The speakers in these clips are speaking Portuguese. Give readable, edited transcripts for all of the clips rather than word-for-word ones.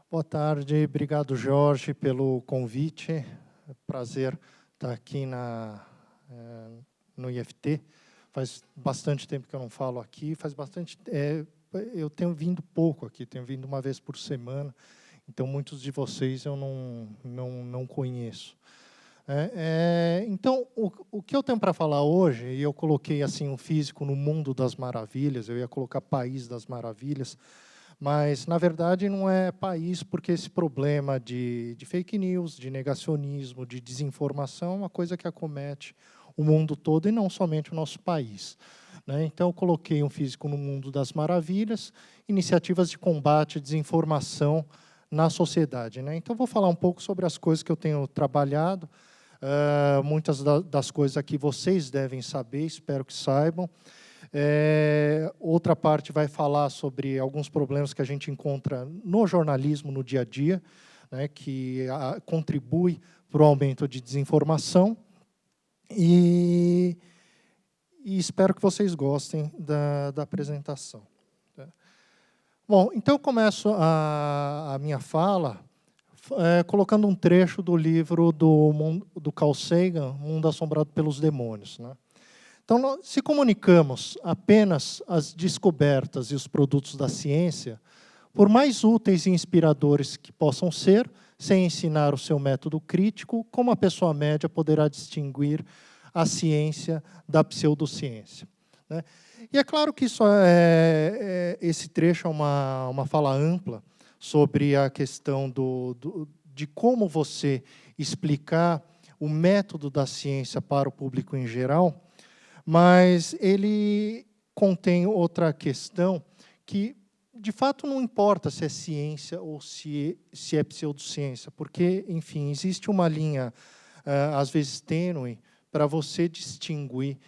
Boa tarde, obrigado, Jorge, pelo convite. É um prazer estar aqui no IFT. Faz bastante tempo que eu não falo aqui, eu tenho vindo pouco aqui, tenho vindo uma vez por semana, então muitos de vocês eu não conheço. Então, o que eu tenho para falar hoje, e eu coloquei assim o físico no mundo das maravilhas, eu ia colocar país das maravilhas, mas, na verdade, não é país, porque esse problema de fake news, de negacionismo, de desinformação é uma coisa que acomete o mundo todo e não somente o nosso país. Então, eu coloquei um físico no mundo das maravilhas, iniciativas de combate à desinformação na sociedade. Então, eu vou falar um pouco sobre as coisas que eu tenho trabalhado. Muitas das coisas aqui vocês devem saber, espero que saibam. Outra parte vai falar sobre alguns problemas que a gente encontra no jornalismo, no dia a dia, que contribui para o aumento de desinformação. E espero que vocês gostem da apresentação. Bom, então eu começo a minha fala colocando um trecho do livro do Carl Sagan, Mundo Assombrado pelos Demônios. Então, se comunicamos apenas as descobertas e os produtos da ciência, por mais úteis e inspiradores que possam ser, sem ensinar o seu método crítico, como a pessoa média poderá distinguir a ciência da pseudociência? E é claro que esse trecho é uma fala ampla sobre a questão de como você explicar o método da ciência para o público em geral, mas ele contém outra questão que, de fato, não importa se é ciência ou se é pseudociência, porque, enfim, existe uma linha, às vezes tênue, para você distinguir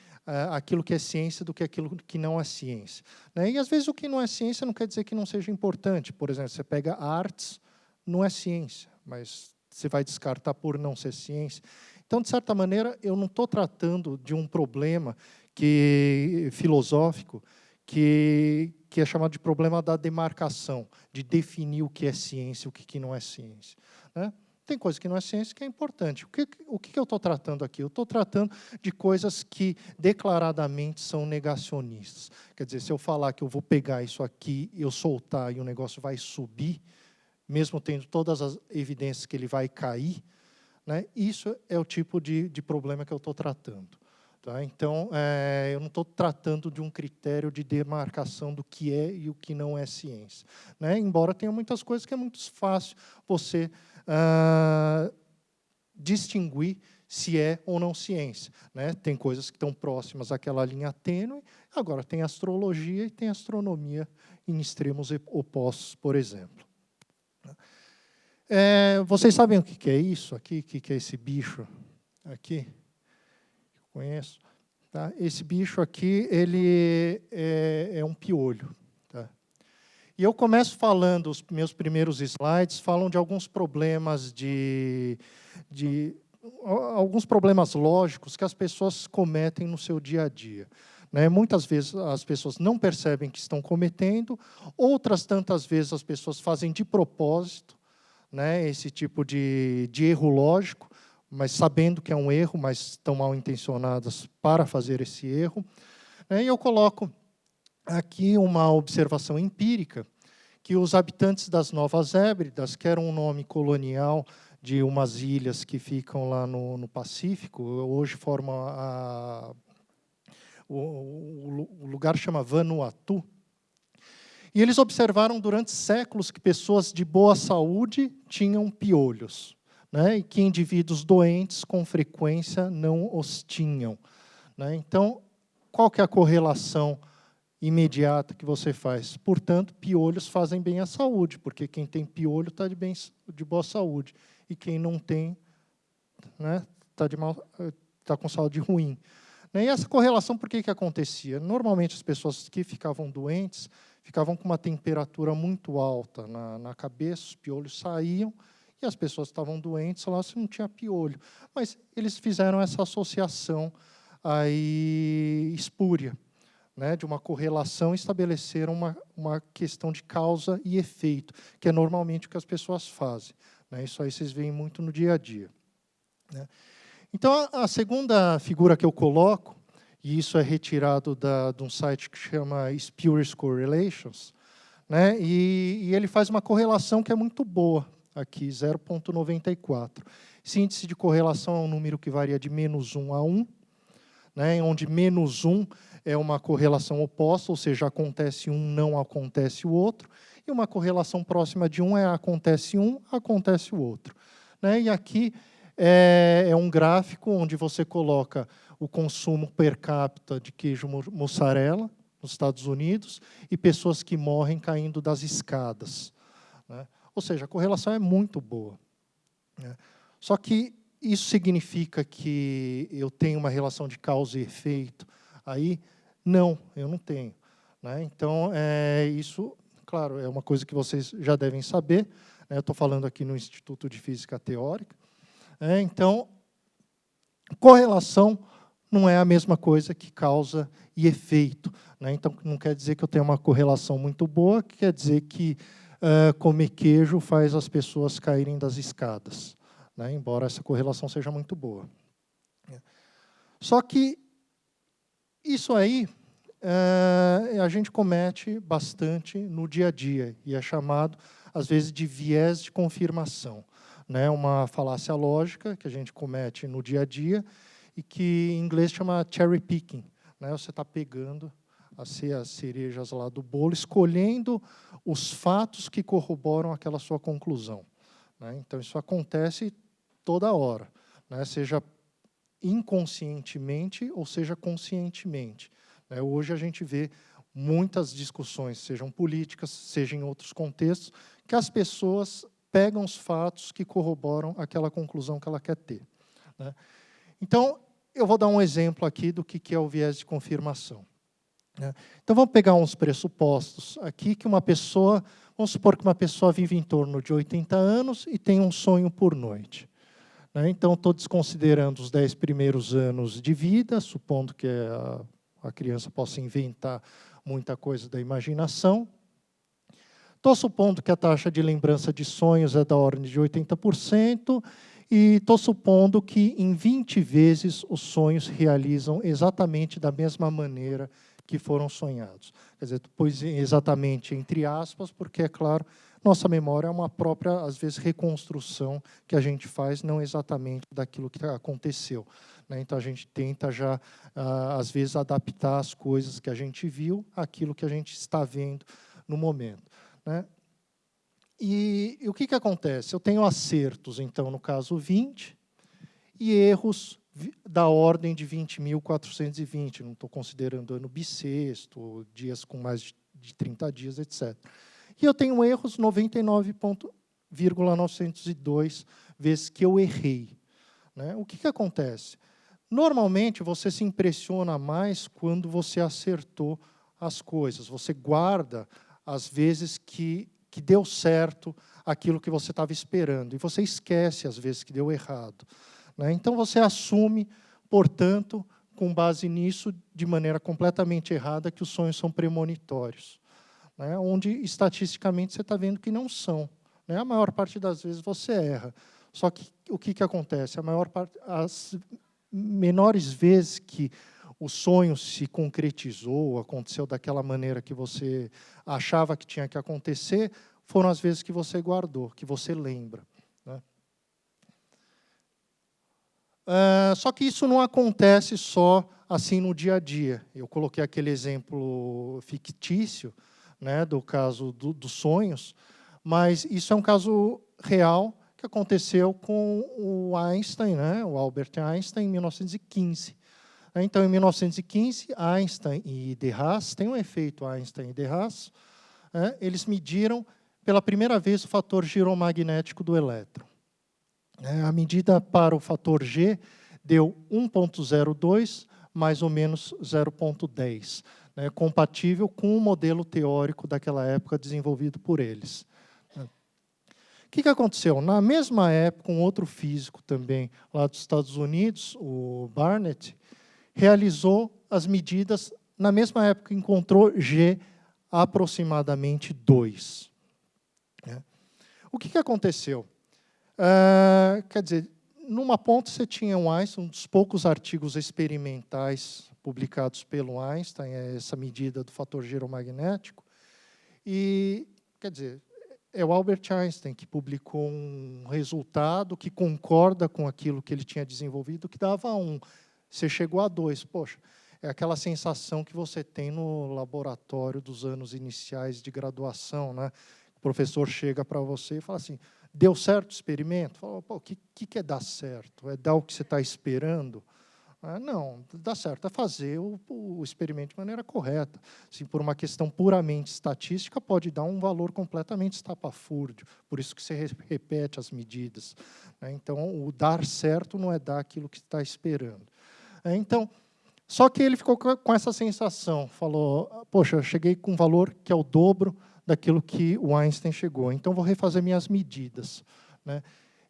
aquilo que é ciência do que aquilo que não é ciência. E, às vezes, o que não é ciência não quer dizer que não seja importante. Por exemplo, você pega artes, não é ciência, mas você vai descartar por não ser ciência. Então, de certa maneira, eu não estou tratando de um problema filosófico que é chamado de problema da demarcação, de definir o que é ciência e o que não é ciência. Tem coisa que não é ciência que é importante. O que eu estou tratando aqui? Eu estou tratando de coisas que declaradamente são negacionistas. Quer dizer, se eu falar que eu vou pegar isso aqui, eu soltar e o negócio vai subir, mesmo tendo todas as evidências que ele vai cair, isso é o tipo de problema que eu estou tratando. Então, eu não estou tratando de um critério de demarcação do que é e o que não é ciência. Embora tenha muitas coisas que é muito fácil você distinguir se é ou não ciência. Tem coisas que estão próximas àquela linha tênue, agora tem astrologia e tem astronomia em extremos opostos, por exemplo. Vocês sabem o que é isso aqui? O que é esse bicho aqui? Eu conheço. Esse bicho aqui, ele é um piolho. E eu começo falando, os meus primeiros slides falam de alguns problemas alguns problemas lógicos que as pessoas cometem no seu dia a dia. Muitas vezes as pessoas não percebem que estão cometendo, outras tantas vezes as pessoas fazem de propósito, esse tipo de erro lógico, mas sabendo que é um erro, mas estão mal intencionadas para fazer esse erro. E eu coloco aqui uma observação empírica, que os habitantes das Novas Hébridas, que era um nome colonial de umas ilhas que ficam lá no Pacífico, hoje formam o lugar chama Vanuatu, e eles observaram durante séculos que pessoas de boa saúde tinham piolhos, e que indivíduos doentes, com frequência, não os tinham. Então, qual que é a correlação imediata que você faz? Portanto, piolhos fazem bem à saúde, porque quem tem piolho está de boa saúde, e quem não tem está com saúde ruim. E essa correlação, por que acontecia? Normalmente, as pessoas que ficavam doentes ficavam com uma temperatura muito alta na cabeça, os piolhos saíam, e as pessoas estavam doentes, falavam assim, não tinha piolho. Mas eles fizeram essa associação aí espúria, né, de uma correlação, estabeleceram uma questão de causa e efeito, que é normalmente o que as pessoas fazem, né? Isso aí vocês veem muito no dia a dia, né? Então, a segunda figura que eu coloco, e isso é retirado de um site que chama Spurious Correlations, né, e ele faz uma correlação que é muito boa, aqui, 0,94. Esse índice de correlação é um número que varia de -1 a 1, né, onde -1 é uma correlação oposta, ou seja, acontece um, não acontece o outro, e uma correlação próxima de 1 é acontece um, acontece o outro, né? E aqui é um gráfico onde você coloca o consumo per capita de queijo mussarela nos Estados Unidos e pessoas que morrem caindo das escadas, né? Ou seja, a correlação é muito boa, né? Só que isso significa que eu tenho uma relação de causa e efeito aí? Não, eu não tenho, né? Então, isso, claro, é uma coisa que vocês já devem saber, né? Eu estou falando aqui no Instituto de Física Teórica. Então, correlação não é a mesma coisa que causa e efeito, né? Então, não quer dizer que eu tenho uma correlação muito boa, que quer dizer que comer queijo faz as pessoas caírem das escadas, né? Embora essa correlação seja muito boa. Só que isso aí a gente comete bastante no dia a dia, e é chamado, às vezes, de viés de confirmação, né? Uma falácia lógica que a gente comete no dia a dia e que em inglês chama cherry picking, né? Você está pegando as cerejas lá do bolo, escolhendo os fatos que corroboram aquela sua conclusão, né? Então, isso acontece toda hora, né? Seja inconscientemente ou seja conscientemente, né? Hoje a gente vê muitas discussões, sejam políticas, sejam em outros contextos, que as pessoas pegam os fatos que corroboram aquela conclusão que ela quer ter, né? Então, eu vou dar um exemplo aqui do que é o viés de confirmação, né? Então, vamos pegar uns pressupostos aqui que uma pessoa, vamos supor que uma pessoa vive em torno de 80 anos e tem um sonho por noite, né? Então, estou desconsiderando os 10 primeiros anos de vida, supondo que a criança possa inventar muita coisa da imaginação. Estou supondo que a taxa de lembrança de sonhos é da ordem de 80%, e estou supondo que em 20 vezes os sonhos realizam exatamente da mesma maneira que foram sonhados. Quer dizer, pus exatamente entre aspas, porque, é claro, nossa memória é uma própria, às vezes, reconstrução que a gente faz, não exatamente daquilo que aconteceu, né? Então, a gente tenta já, às vezes, adaptar as coisas que a gente viu àquilo que a gente está vendo no momento, né? E o que acontece? Eu tenho acertos, então, no caso 20, e erros da ordem de 20.420, não estou considerando ano bissexto, dias com mais de 30 dias, etc. E eu tenho erros 99,902 vezes que eu errei, né? O que acontece? Normalmente, você se impressiona mais quando você acertou as coisas. Você guarda as vezes que deu certo aquilo que você estava esperando, e você esquece as vezes que deu errado, né? Então, você assume, portanto, com base nisso, de maneira completamente errada, que os sonhos são premonitórios, né? Onde, estatisticamente, você está vendo que não são, né? A maior parte das vezes você erra. Só que o que acontece? As menores vezes que o sonho se concretizou, aconteceu daquela maneira que você achava que tinha que acontecer, foram as vezes que você guardou, que você lembra, né? Só que isso não acontece só assim no dia a dia. Eu coloquei aquele exemplo fictício, né, do caso dos sonhos, mas isso é um caso real que aconteceu com o Einstein, né, o Albert Einstein, em 1915. Então, em 1915, Einstein e de Haas, tem um efeito Einstein e de Haas, né, eles mediram pela primeira vez o fator giromagnético do elétron. A medida para o fator G deu 1,02 mais ou menos 0,10, né, compatível com o modelo teórico daquela época desenvolvido por eles. O que aconteceu? Na mesma época, um outro físico também, lá dos Estados Unidos, o Barnett, realizou as medidas, na mesma época encontrou G aproximadamente 2. O que aconteceu? Quer dizer, numa ponta você tinha o Einstein, um dos poucos artigos experimentais publicados pelo Einstein, essa medida do fator geromagnético, e, quer dizer, é o Albert Einstein que publicou um resultado que concorda com aquilo que ele tinha desenvolvido, que dava 1. Você chegou a 2. Poxa, é aquela sensação que você tem no laboratório dos anos iniciais de graduação, né? O professor chega para você e fala assim, deu certo o experimento? Fala, pô, o que é dar certo? É dar o que você está esperando? Não, dá certo é fazer o experimento de maneira correta. Assim, por uma questão puramente estatística, pode dar um valor completamente estapafúrdio, por isso que você repete as medidas. Então, o dar certo não é dar aquilo que está esperando. Então, só que ele ficou com essa sensação, falou, poxa, eu cheguei com um valor que é o dobro daquilo que o Einstein chegou, então vou refazer minhas medidas.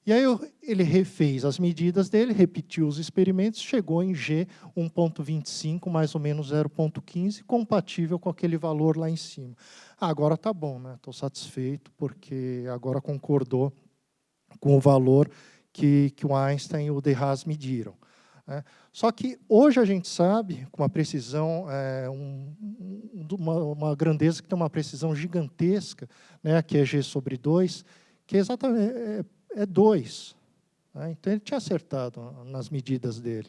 E aí ele refez as medidas dele, repetiu os experimentos, chegou em G 1,25, mais ou menos 0,15, compatível com aquele valor lá em cima. Agora está bom, né? Estou satisfeito, porque agora concordou com o valor que o Einstein e o de Haas mediram. Só que hoje a gente sabe, com uma precisão, uma grandeza que tem uma precisão gigantesca, né, que é G sobre 2, que é exatamente é 2. Então, ele tinha acertado nas medidas dele.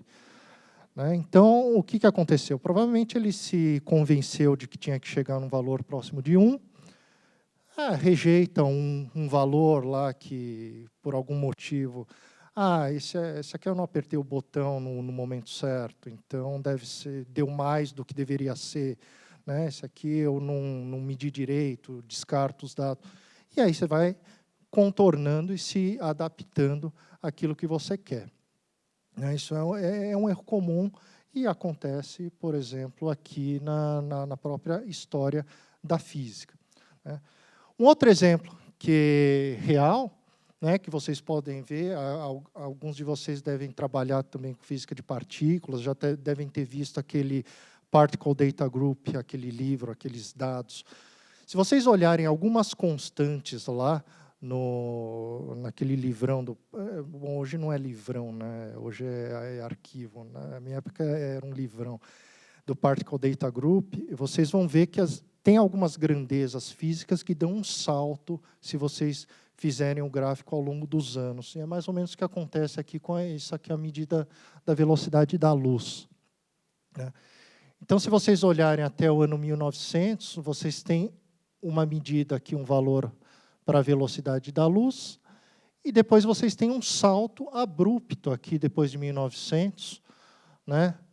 Então, o que aconteceu? Provavelmente ele se convenceu de que tinha que chegar num valor próximo de 1, rejeita um valor lá que, por algum motivo, esse aqui eu não apertei o botão no momento certo, então deu mais do que deveria ser. Esse aqui eu não medi direito, descarto os dados. E aí você vai contornando e se adaptando àquilo que você quer. Isso é um erro comum e acontece, por exemplo, aqui na própria história da física. Um outro exemplo que é real, que vocês podem ver, alguns de vocês devem trabalhar também com física de partículas, já devem ter visto aquele Particle Data Group, aquele livro, aqueles dados. Se vocês olharem algumas constantes lá, naquele livrão, bom, hoje não é livrão, né? Hoje é arquivo, na minha época era um livrão, do Particle Data Group, vocês vão ver que tem algumas grandezas físicas que dão um salto se vocês fizerem o gráfico ao longo dos anos. E é mais ou menos o que acontece aqui com isso aqui, a medida da velocidade da luz. Então, se vocês olharem até o ano 1900, vocês têm uma medida aqui, um valor para a velocidade da luz, e depois vocês têm um salto abrupto aqui, depois de 1900,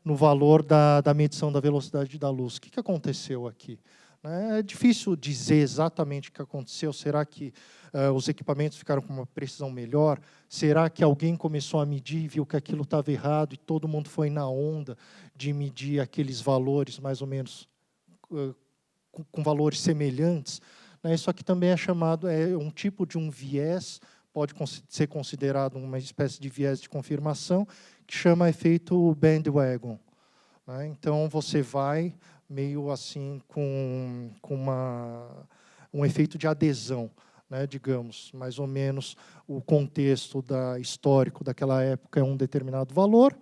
no valor da medição da velocidade da luz. O que aconteceu aqui? É difícil dizer exatamente o que aconteceu. Será que os equipamentos ficaram com uma precisão melhor? Será que alguém começou a medir e viu que aquilo estava errado e todo mundo foi na onda de medir aqueles valores mais ou menos com valores semelhantes? Isso aqui também é chamado, um tipo de um viés, pode ser considerado uma espécie de viés de confirmação, que chama efeito bandwagon. Então, você vai meio assim com um efeito de adesão, digamos, mais ou menos o contexto histórico daquela época é um determinado valor,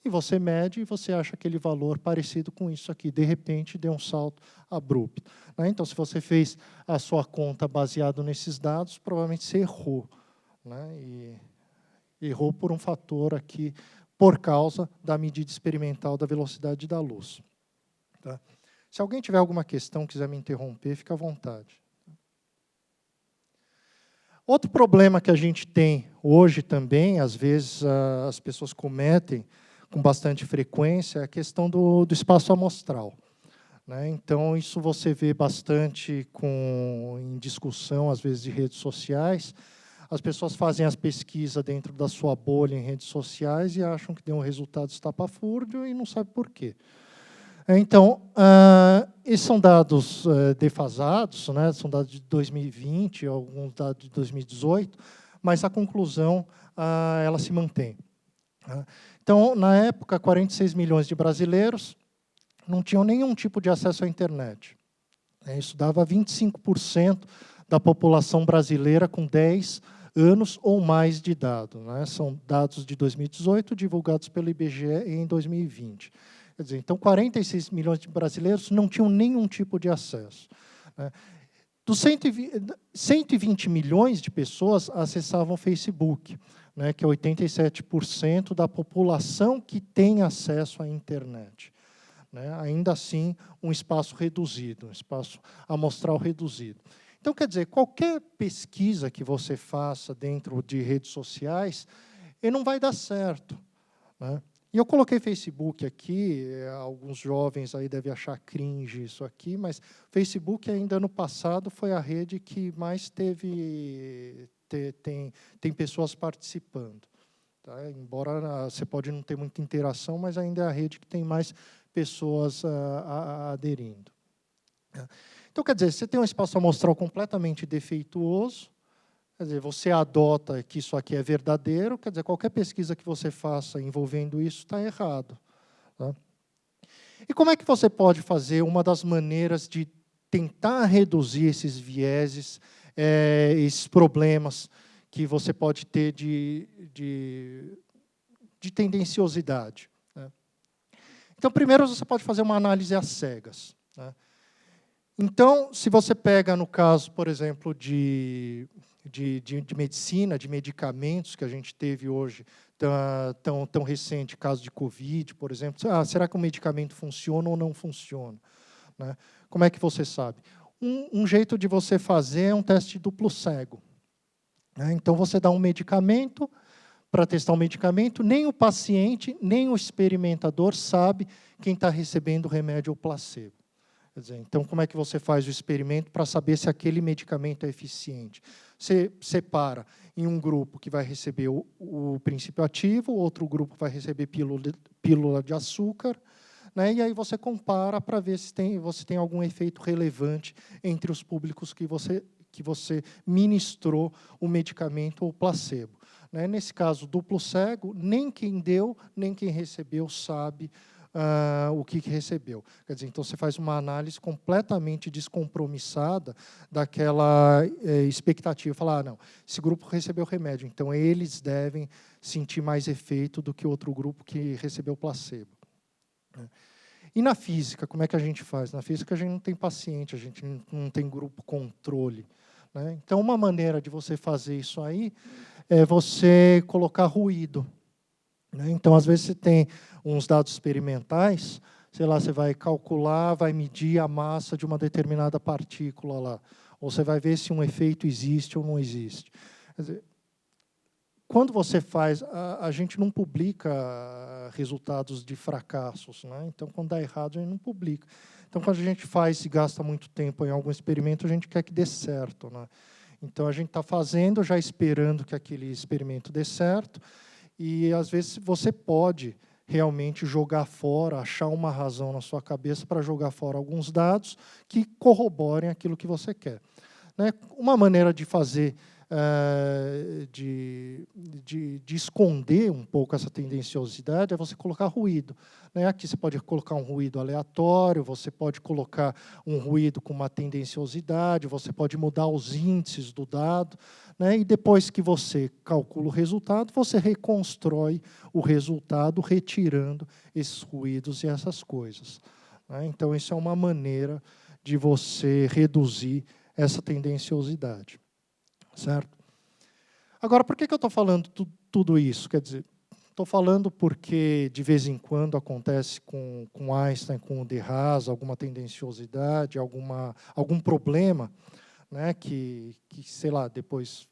e você mede e você acha aquele valor parecido com isso aqui. De repente, deu um salto abrupto. Então, se você fez a sua conta baseado nesses dados, provavelmente você errou. E errou por um fator aqui, por causa da medida experimental da velocidade da luz. Se alguém tiver alguma questão, quiser me interromper, fica à vontade. Outro problema que a gente tem hoje também, às vezes as pessoas cometem com bastante frequência, é a questão do espaço amostral. Então, isso você vê bastante em discussão, às vezes, de redes sociais, as pessoas fazem as pesquisas dentro da sua bolha em redes sociais e acham que deu um resultado estapafúrdio e não sabe por quê. Então, esses são dados defasados, né? São dados de 2020, alguns dados de 2018, mas a conclusão ela se mantém. Então, na época, 46 milhões de brasileiros não tinham nenhum tipo de acesso à internet. Isso dava 25% da população brasileira com 10 anos ou mais de idade. Né? São dados de 2018, divulgados pelo IBGE em 2020. Quer dizer, então, 46 milhões de brasileiros não tinham nenhum tipo de acesso. Né? Dos 120 milhões de pessoas acessavam o Facebook, né, que é 87% da população que tem acesso à internet. Né? Ainda assim, um espaço reduzido, um espaço amostral reduzido. Então, quer dizer, qualquer pesquisa que você faça dentro de redes sociais, ele não vai dar certo. Né? E eu coloquei Facebook aqui, alguns jovens aí devem achar cringe isso aqui, mas Facebook ainda ano passado foi a rede que mais tem pessoas participando. Tá? Embora você pode não ter muita interação, mas ainda é a rede que tem mais pessoas aderindo. Então, quer dizer, você tem um espaço amostral completamente defeituoso, quer dizer, você adota que isso aqui é verdadeiro, quer dizer, qualquer pesquisa que você faça envolvendo isso está errado. Tá? E como é que você pode fazer uma das maneiras de tentar reduzir esses vieses, esses problemas que você pode ter de tendenciosidade? Né? Então, primeiro, você pode fazer uma análise às cegas. Né? Então, se você pega, no caso, por exemplo, de medicina, de medicamentos que a gente teve hoje, tão recente, caso de Covid, por exemplo, será que o medicamento funciona ou não funciona? Né? Como é que você sabe? Um jeito de você fazer é um teste duplo cego. Né? Então, você dá um medicamento, para testar um medicamento, nem o paciente, nem o experimentador sabe quem está recebendo o remédio ou placebo. Quer dizer, então, como é que você faz o experimento para saber se aquele medicamento é eficiente? Você separa em um grupo que vai receber o princípio ativo, outro grupo vai receber pílula de açúcar, né? E aí você compara para ver se você tem algum efeito relevante entre os públicos que você ministrou o medicamento ou placebo. Né? Nesse caso, duplo cego, nem quem deu, nem quem recebeu sabe o que recebeu. Quer dizer, então você faz uma análise completamente descompromissada daquela expectativa. Falar, não, esse grupo recebeu remédio, então eles devem sentir mais efeito do que outro grupo que recebeu placebo. E na física, como é que a gente faz? Na física a gente não tem paciente, a gente não tem grupo controle. Né? Então, uma maneira de você fazer isso aí é você colocar ruído. Né? Então, às vezes, você tem uns dados experimentais, sei lá, você vai calcular, vai medir a massa de uma determinada partícula lá, ou você vai ver se um efeito existe ou não existe. Quer dizer, quando você faz, a gente não publica resultados de fracassos. Né? Então, quando dá errado, a gente não publica. Então, quando a gente faz e gasta muito tempo em algum experimento, a gente quer que dê certo. Né? Então, a gente está fazendo, já esperando que aquele experimento dê certo, e, às vezes, você pode realmente jogar fora, achar uma razão na sua cabeça para jogar fora alguns dados que corroborem aquilo que você quer. Né? Uma maneira de fazer, de esconder um pouco essa tendenciosidade é você colocar ruído. Né? Aqui você pode colocar um ruído aleatório, você pode colocar um ruído com uma tendenciosidade, você pode mudar os índices do dado, né? E depois que você calcula o resultado, você reconstrói o resultado retirando esses ruídos e essas coisas. Né? Então, isso é uma maneira de você reduzir essa tendenciosidade. Certo? Agora, por que eu estou falando tudo isso? Quer dizer, estou falando porque, de vez em quando, acontece com Einstein, com o de Haas, alguma tendenciosidade, algum problema, né, que, sei lá, depois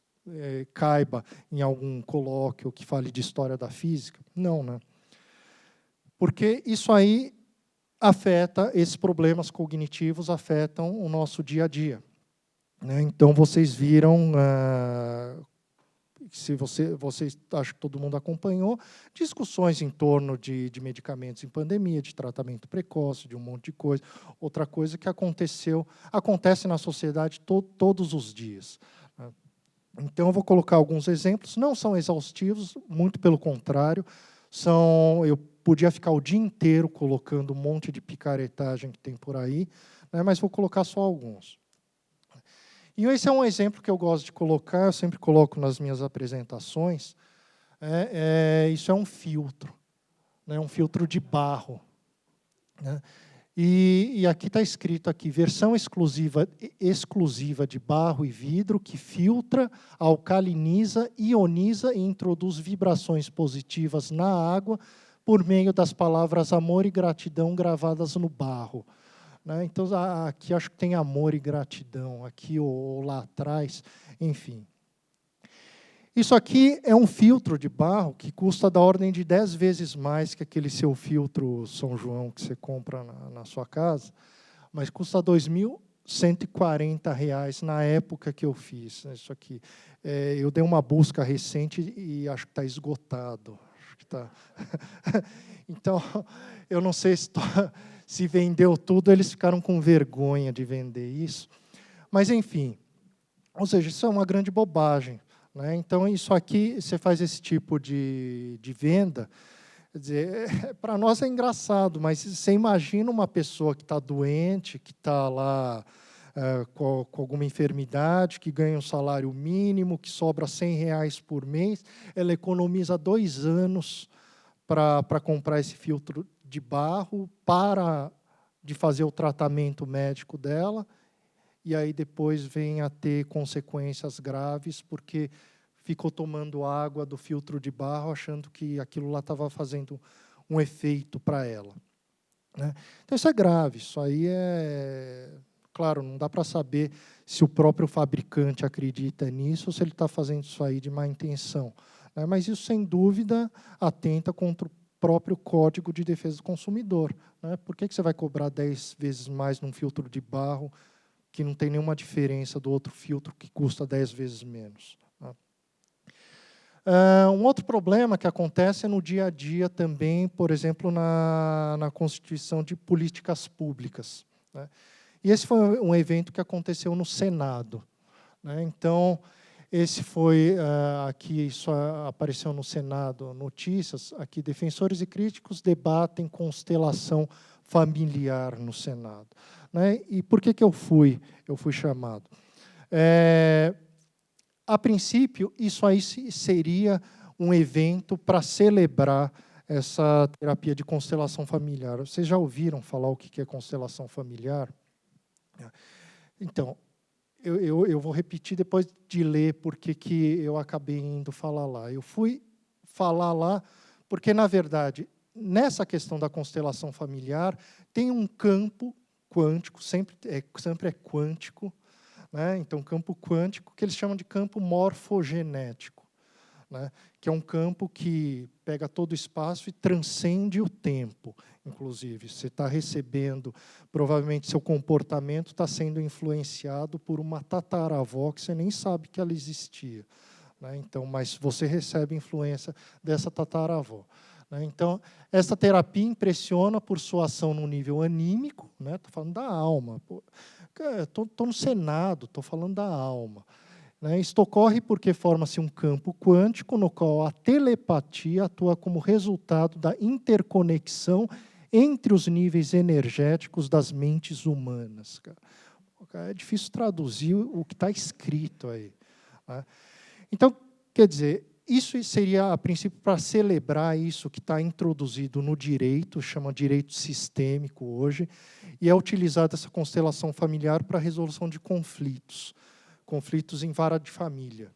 caiba em algum colóquio que fale de história da física. Não, né? Porque isso aí afeta, esses problemas cognitivos afetam o nosso dia a dia. Né? Então, vocês viram se vocês acho que todo mundo acompanhou, discussões em torno de medicamentos em pandemia, de tratamento precoce, de um monte de coisa. Outra coisa que acontece na sociedade todos os dias. Então, eu vou colocar alguns exemplos, não são exaustivos, muito pelo contrário, eu podia ficar o dia inteiro colocando um monte de picaretagem que tem por aí, né, mas vou colocar só alguns. E esse é um exemplo que eu gosto de colocar, eu sempre coloco nas minhas apresentações, isso é um filtro, né, um filtro de barro. Né, e aqui está escrito aqui, versão exclusiva de barro e vidro que filtra, alcaliniza, ioniza e introduz vibrações positivas na água por meio das palavras amor e gratidão gravadas no barro. Né? Então, aqui acho que tem amor e gratidão, aqui ou lá atrás, enfim. Isso aqui é um filtro de barro que custa da ordem de 10 vezes mais que aquele seu filtro São João que você compra na sua casa, mas custa R$ 2.140 na época que eu fiz. Isso aqui. Eu dei uma busca recente e acho que está esgotado. Acho que está. Então, eu não sei se vendeu tudo, eles ficaram com vergonha de vender isso. Mas, enfim, ou seja, isso é uma grande bobagem. Né? Então, isso aqui, você faz esse tipo de venda, quer dizer, para nós é engraçado, mas você imagina uma pessoa que está doente, que está lá com alguma enfermidade, que ganha um salário mínimo, que sobra R$100 por mês, ela economiza 2 anos para comprar esse filtro de barro, de fazer o tratamento médico dela, e aí depois vem a ter consequências graves, porque ficou tomando água do filtro de barro, achando que aquilo lá estava fazendo um efeito para ela. Né? Então, isso é grave, isso aí Claro, não dá para saber se o próprio fabricante acredita nisso ou se ele está fazendo isso aí de má intenção. Né? Mas isso, sem dúvida, atenta contra o próprio Código de Defesa do Consumidor. Né? Por que você vai cobrar 10 vezes mais num filtro de barro que não tem nenhuma diferença do outro filtro que custa 10 vezes menos? Né? Um outro problema que acontece no dia a dia também, por exemplo, na constituição de políticas públicas. Né? E esse foi um evento que aconteceu no Senado. Né? Então, esse foi, aqui isso apareceu no Senado, notícias, aqui, defensores e críticos debatem constelação familiar no Senado. Né? E por que eu fui chamado? A princípio, isso aí seria um evento para celebrar essa terapia de constelação familiar. Vocês já ouviram falar o que é constelação familiar? Então, eu vou repetir depois de ler porque que eu acabei indo falar lá. Eu fui falar lá porque, na verdade, nessa questão da constelação familiar, tem um campo quântico, sempre é quântico, né? Então, campo quântico, que eles chamam de campo morfogenético, né? Que é um campo que pega todo o espaço e transcende o tempo, inclusive. Você está recebendo, provavelmente seu comportamento está sendo influenciado por uma tataravó que você nem sabe que ela existia. Né? Então, mas você recebe influência dessa tataravó. Né? Então, essa terapia impressiona por sua ação no nível anímico, né? Estou falando da alma. Estou no Senado, estou falando da alma. Né? Isto ocorre porque forma-se um campo quântico no qual a telepatia atua como resultado da interconexão entre os níveis energéticos das mentes humanas. É difícil traduzir o que está escrito aí. Né? Então, quer dizer, isso seria, a princípio, para celebrar isso que está introduzido no direito, chama direito sistêmico hoje, e é utilizada essa constelação familiar para a resolução de conflitos em vara de família.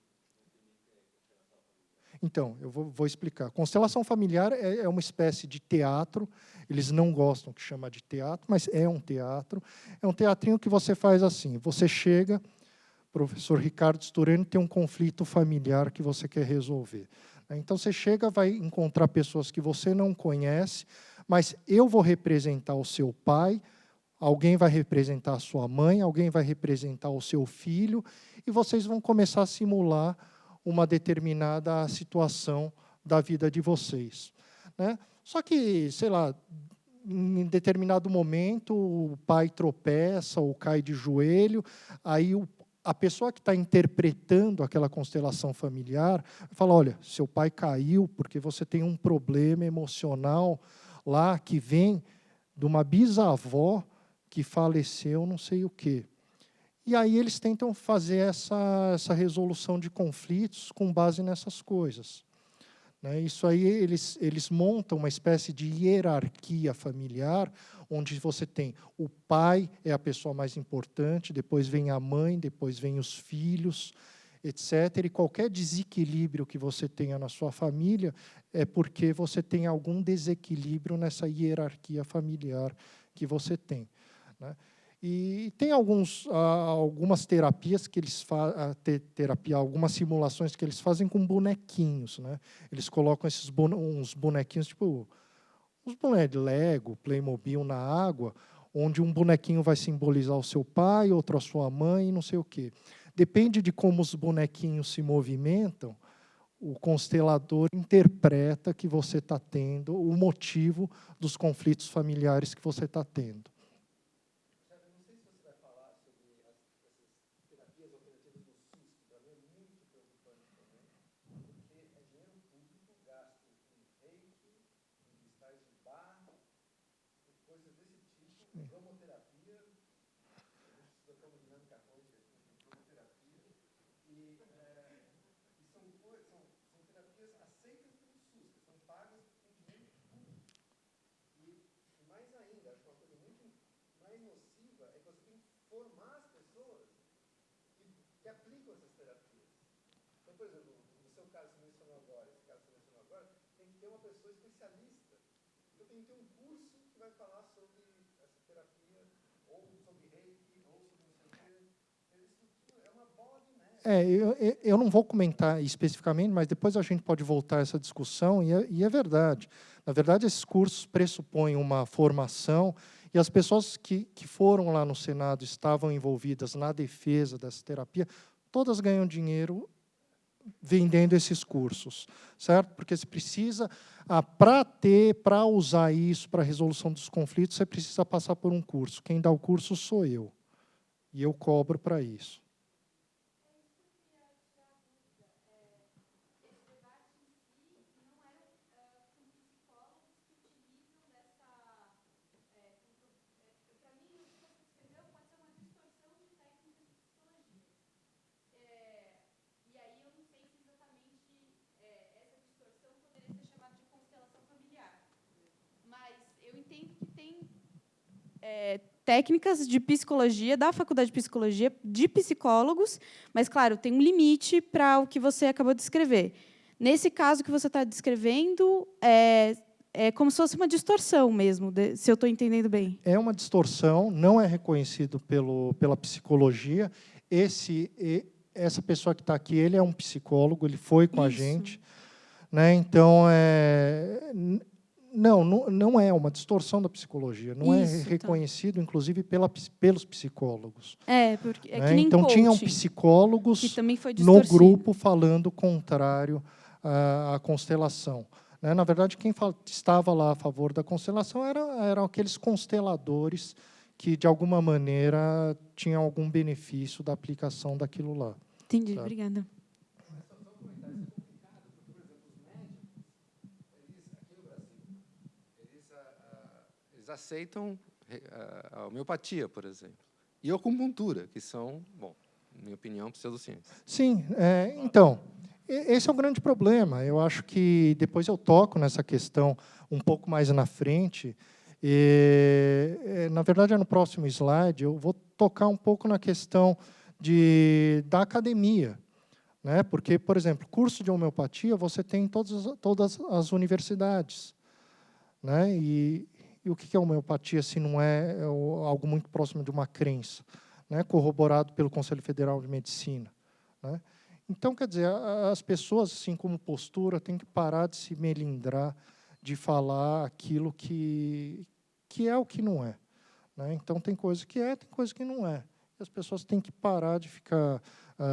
Então, eu vou explicar. Constelação familiar é uma espécie de teatro, eles não gostam que chama de teatro, mas é um teatro. É um teatrinho que você faz assim, você chega, professor Ricardo Stureno tem um conflito familiar que você quer resolver. Então, você chega, vai encontrar pessoas que você não conhece, mas eu vou representar o seu pai, alguém vai representar a sua mãe, alguém vai representar o seu filho, e vocês vão começar a simular uma determinada situação da vida de vocês, né? Só que, sei lá, em determinado momento, o pai tropeça ou cai de joelho, aí a pessoa que está interpretando aquela constelação familiar fala, olha, seu pai caiu porque você tem um problema emocional lá que vem de uma bisavó que faleceu não sei o quê. E aí eles tentam fazer essa resolução de conflitos com base nessas coisas, né? Isso aí eles montam uma espécie de hierarquia familiar, onde você tem o pai é a pessoa mais importante, depois vem a mãe, depois vem os filhos, etc. E qualquer desequilíbrio que você tenha na sua família é porque você tem algum desequilíbrio nessa hierarquia familiar que você tem, né? E tem algumas terapias que eles fazem, algumas simulações que eles fazem com bonequinhos, né? Eles colocam uns bonequinhos, tipo uns bonecos de Lego, Playmobil na água, onde um bonequinho vai simbolizar o seu pai, outro a sua mãe, não sei o quê. Depende de como os bonequinhos se movimentam, o constelador interpreta que você está tendo, o motivo dos conflitos familiares que você está tendo. Eu não vou comentar especificamente, mas depois a gente pode voltar a essa discussão, e é verdade. Na verdade, esses cursos pressupõem uma formação, e as pessoas que foram lá no Senado, estavam envolvidas na defesa dessa terapia, todas ganham dinheiro vendendo esses cursos, certo? Porque você precisa, para usar isso para a resolução dos conflitos, você precisa passar por um curso. Quem dá o curso sou eu, e eu cobro para isso. Técnicas de psicologia, da faculdade de psicologia, de psicólogos, mas, claro, tem um limite para o que você acabou de descrever. Nesse caso que você está descrevendo, é como se fosse uma distorção mesmo, se eu estou entendendo bem. É uma distorção, não é reconhecido pela psicologia. Essa pessoa que está aqui, ele é um psicólogo, ele foi com a gente, né? Então, não é uma distorção da psicologia, não é reconhecido, inclusive, pelos psicólogos. Porque né? Que nem então, coaching, tinham psicólogos que também foi no grupo falando contrário à constelação. Na verdade, quem estava lá a favor da constelação eram aqueles consteladores que, de alguma maneira, tinham algum benefício da aplicação daquilo lá. Entendi, tá? Obrigada. Aceitam a homeopatia, por exemplo, e a acupuntura, que são, bom, na minha opinião, pseudociências. Sim, então, esse é o grande problema. Eu acho que depois eu toco nessa questão um pouco mais na frente. Na verdade, no próximo slide, eu vou tocar um pouco na questão da academia, né? Porque, por exemplo, curso de homeopatia você tem em todas as universidades, né? E o que é homeopatia se não é algo muito próximo de uma crença, né? Corroborado pelo Conselho Federal de Medicina, né? Então, quer dizer, as pessoas, assim como postura, têm que parar de se melindrar, de falar aquilo que é o que não é, né? Então, tem coisa que é, tem coisa que não é. As pessoas têm que parar de ficar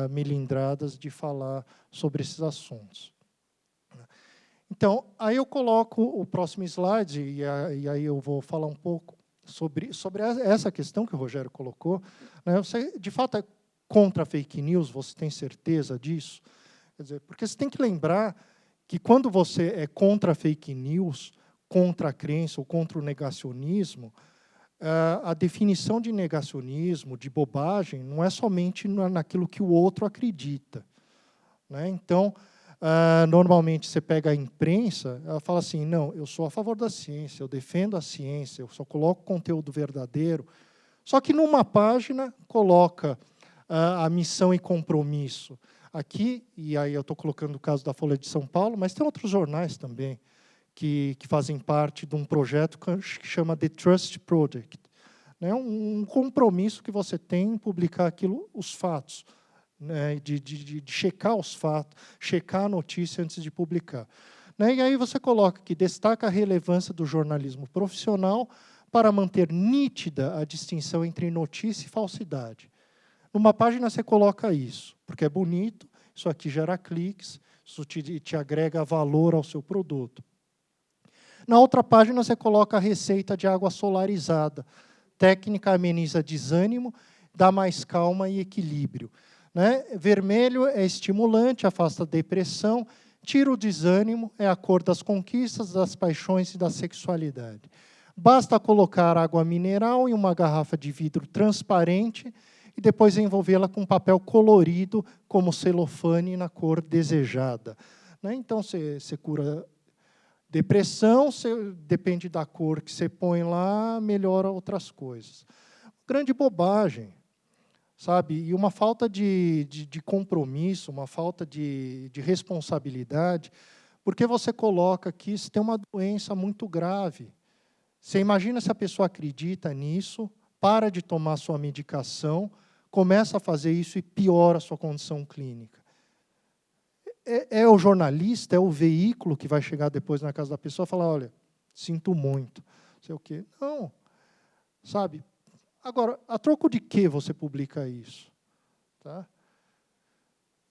melindradas de falar sobre esses assuntos. Então, aí eu coloco o próximo slide, e aí eu vou falar um pouco sobre essa questão que o Rogério colocou. Né? Você, de fato, é contra a fake news? Você tem certeza disso? Quer dizer, porque você tem que lembrar que quando você é contra a fake news, contra a crença ou contra o negacionismo, a definição de negacionismo, de bobagem, não é somente naquilo que o outro acredita. Né? Então, normalmente você pega a imprensa, ela fala assim, não, eu sou a favor da ciência, eu defendo a ciência, eu só coloco conteúdo verdadeiro. Só que numa página coloca a missão e compromisso. Aqui, e aí eu estou colocando o caso da Folha de São Paulo, mas tem outros jornais também que fazem parte de um projeto que chama The Trust Project. Né? Um compromisso que você tem em publicar os fatos, né? de checar os fatos, checar a notícia antes de publicar. Né? E aí você coloca que destaca a relevância do jornalismo profissional para manter nítida a distinção entre notícia e falsidade. Numa página você coloca isso, porque é bonito, isso aqui gera cliques, isso te agrega valor ao seu produto. Na outra página você coloca a receita de água solarizada. Técnica ameniza desânimo, dá mais calma e equilíbrio. Né? Vermelho é estimulante, afasta a depressão, tira o desânimo, é a cor das conquistas, das paixões e da sexualidade. Basta colocar água mineral em uma garrafa de vidro transparente e depois envolvê-la com papel colorido, como celofane na cor desejada. Né? Então, você cura depressão, depende da cor que você põe lá, melhora outras coisas. Grande bobagem, sabe? E uma falta de compromisso, uma falta de responsabilidade, porque você coloca aqui, você tem uma doença muito grave. Você imagina se a pessoa acredita nisso, para de tomar sua medicação, começa a fazer isso e piora a sua condição clínica. É o jornalista, é o veículo que vai chegar depois na casa da pessoa e falar, olha, sinto muito, não sei o quê. Não, sabe? Agora, a troco de que você publica isso? Tá?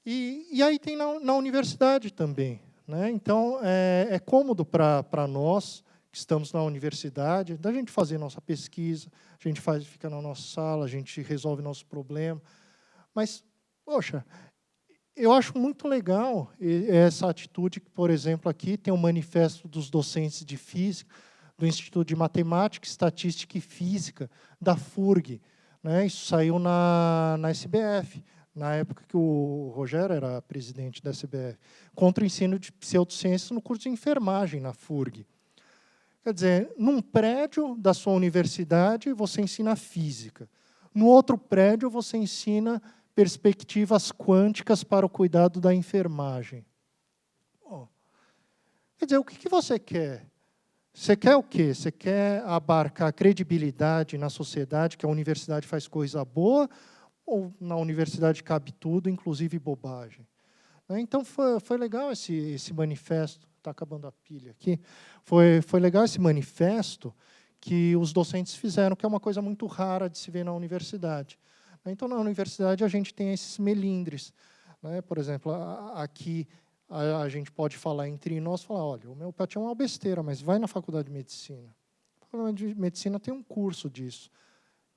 E aí tem na universidade também. Né? Então, é cômodo para nós, que estamos na universidade, da gente fazer nossa pesquisa, a gente fica na nossa sala, a gente resolve nosso problema. Mas, poxa, eu acho muito legal essa atitude que, por exemplo, aqui tem o manifesto dos docentes de física, do Instituto de Matemática, Estatística e Física, da FURG. Né? Isso saiu na SBF, na época que o Rogério era presidente da SBF, contra o ensino de pseudociências no curso de enfermagem, na FURG. Quer dizer, num prédio da sua universidade, você ensina física. No outro prédio, você ensina perspectivas quânticas para o cuidado da enfermagem. Oh. Quer dizer, o que você quer? Você quer o quê? Você quer abarcar credibilidade na sociedade, que a universidade faz coisa boa, ou na universidade cabe tudo, inclusive bobagem? Então, foi legal esse manifesto. Está acabando a pilha aqui. Foi legal esse manifesto que os docentes fizeram, que é uma coisa muito rara de se ver na universidade. Então, na universidade, a gente tem esses melindres. Né? Por exemplo, aqui a gente pode falar entre nós, falar, olha, homeopatia é uma besteira, mas vai na faculdade de medicina. A faculdade de medicina tem um curso disso.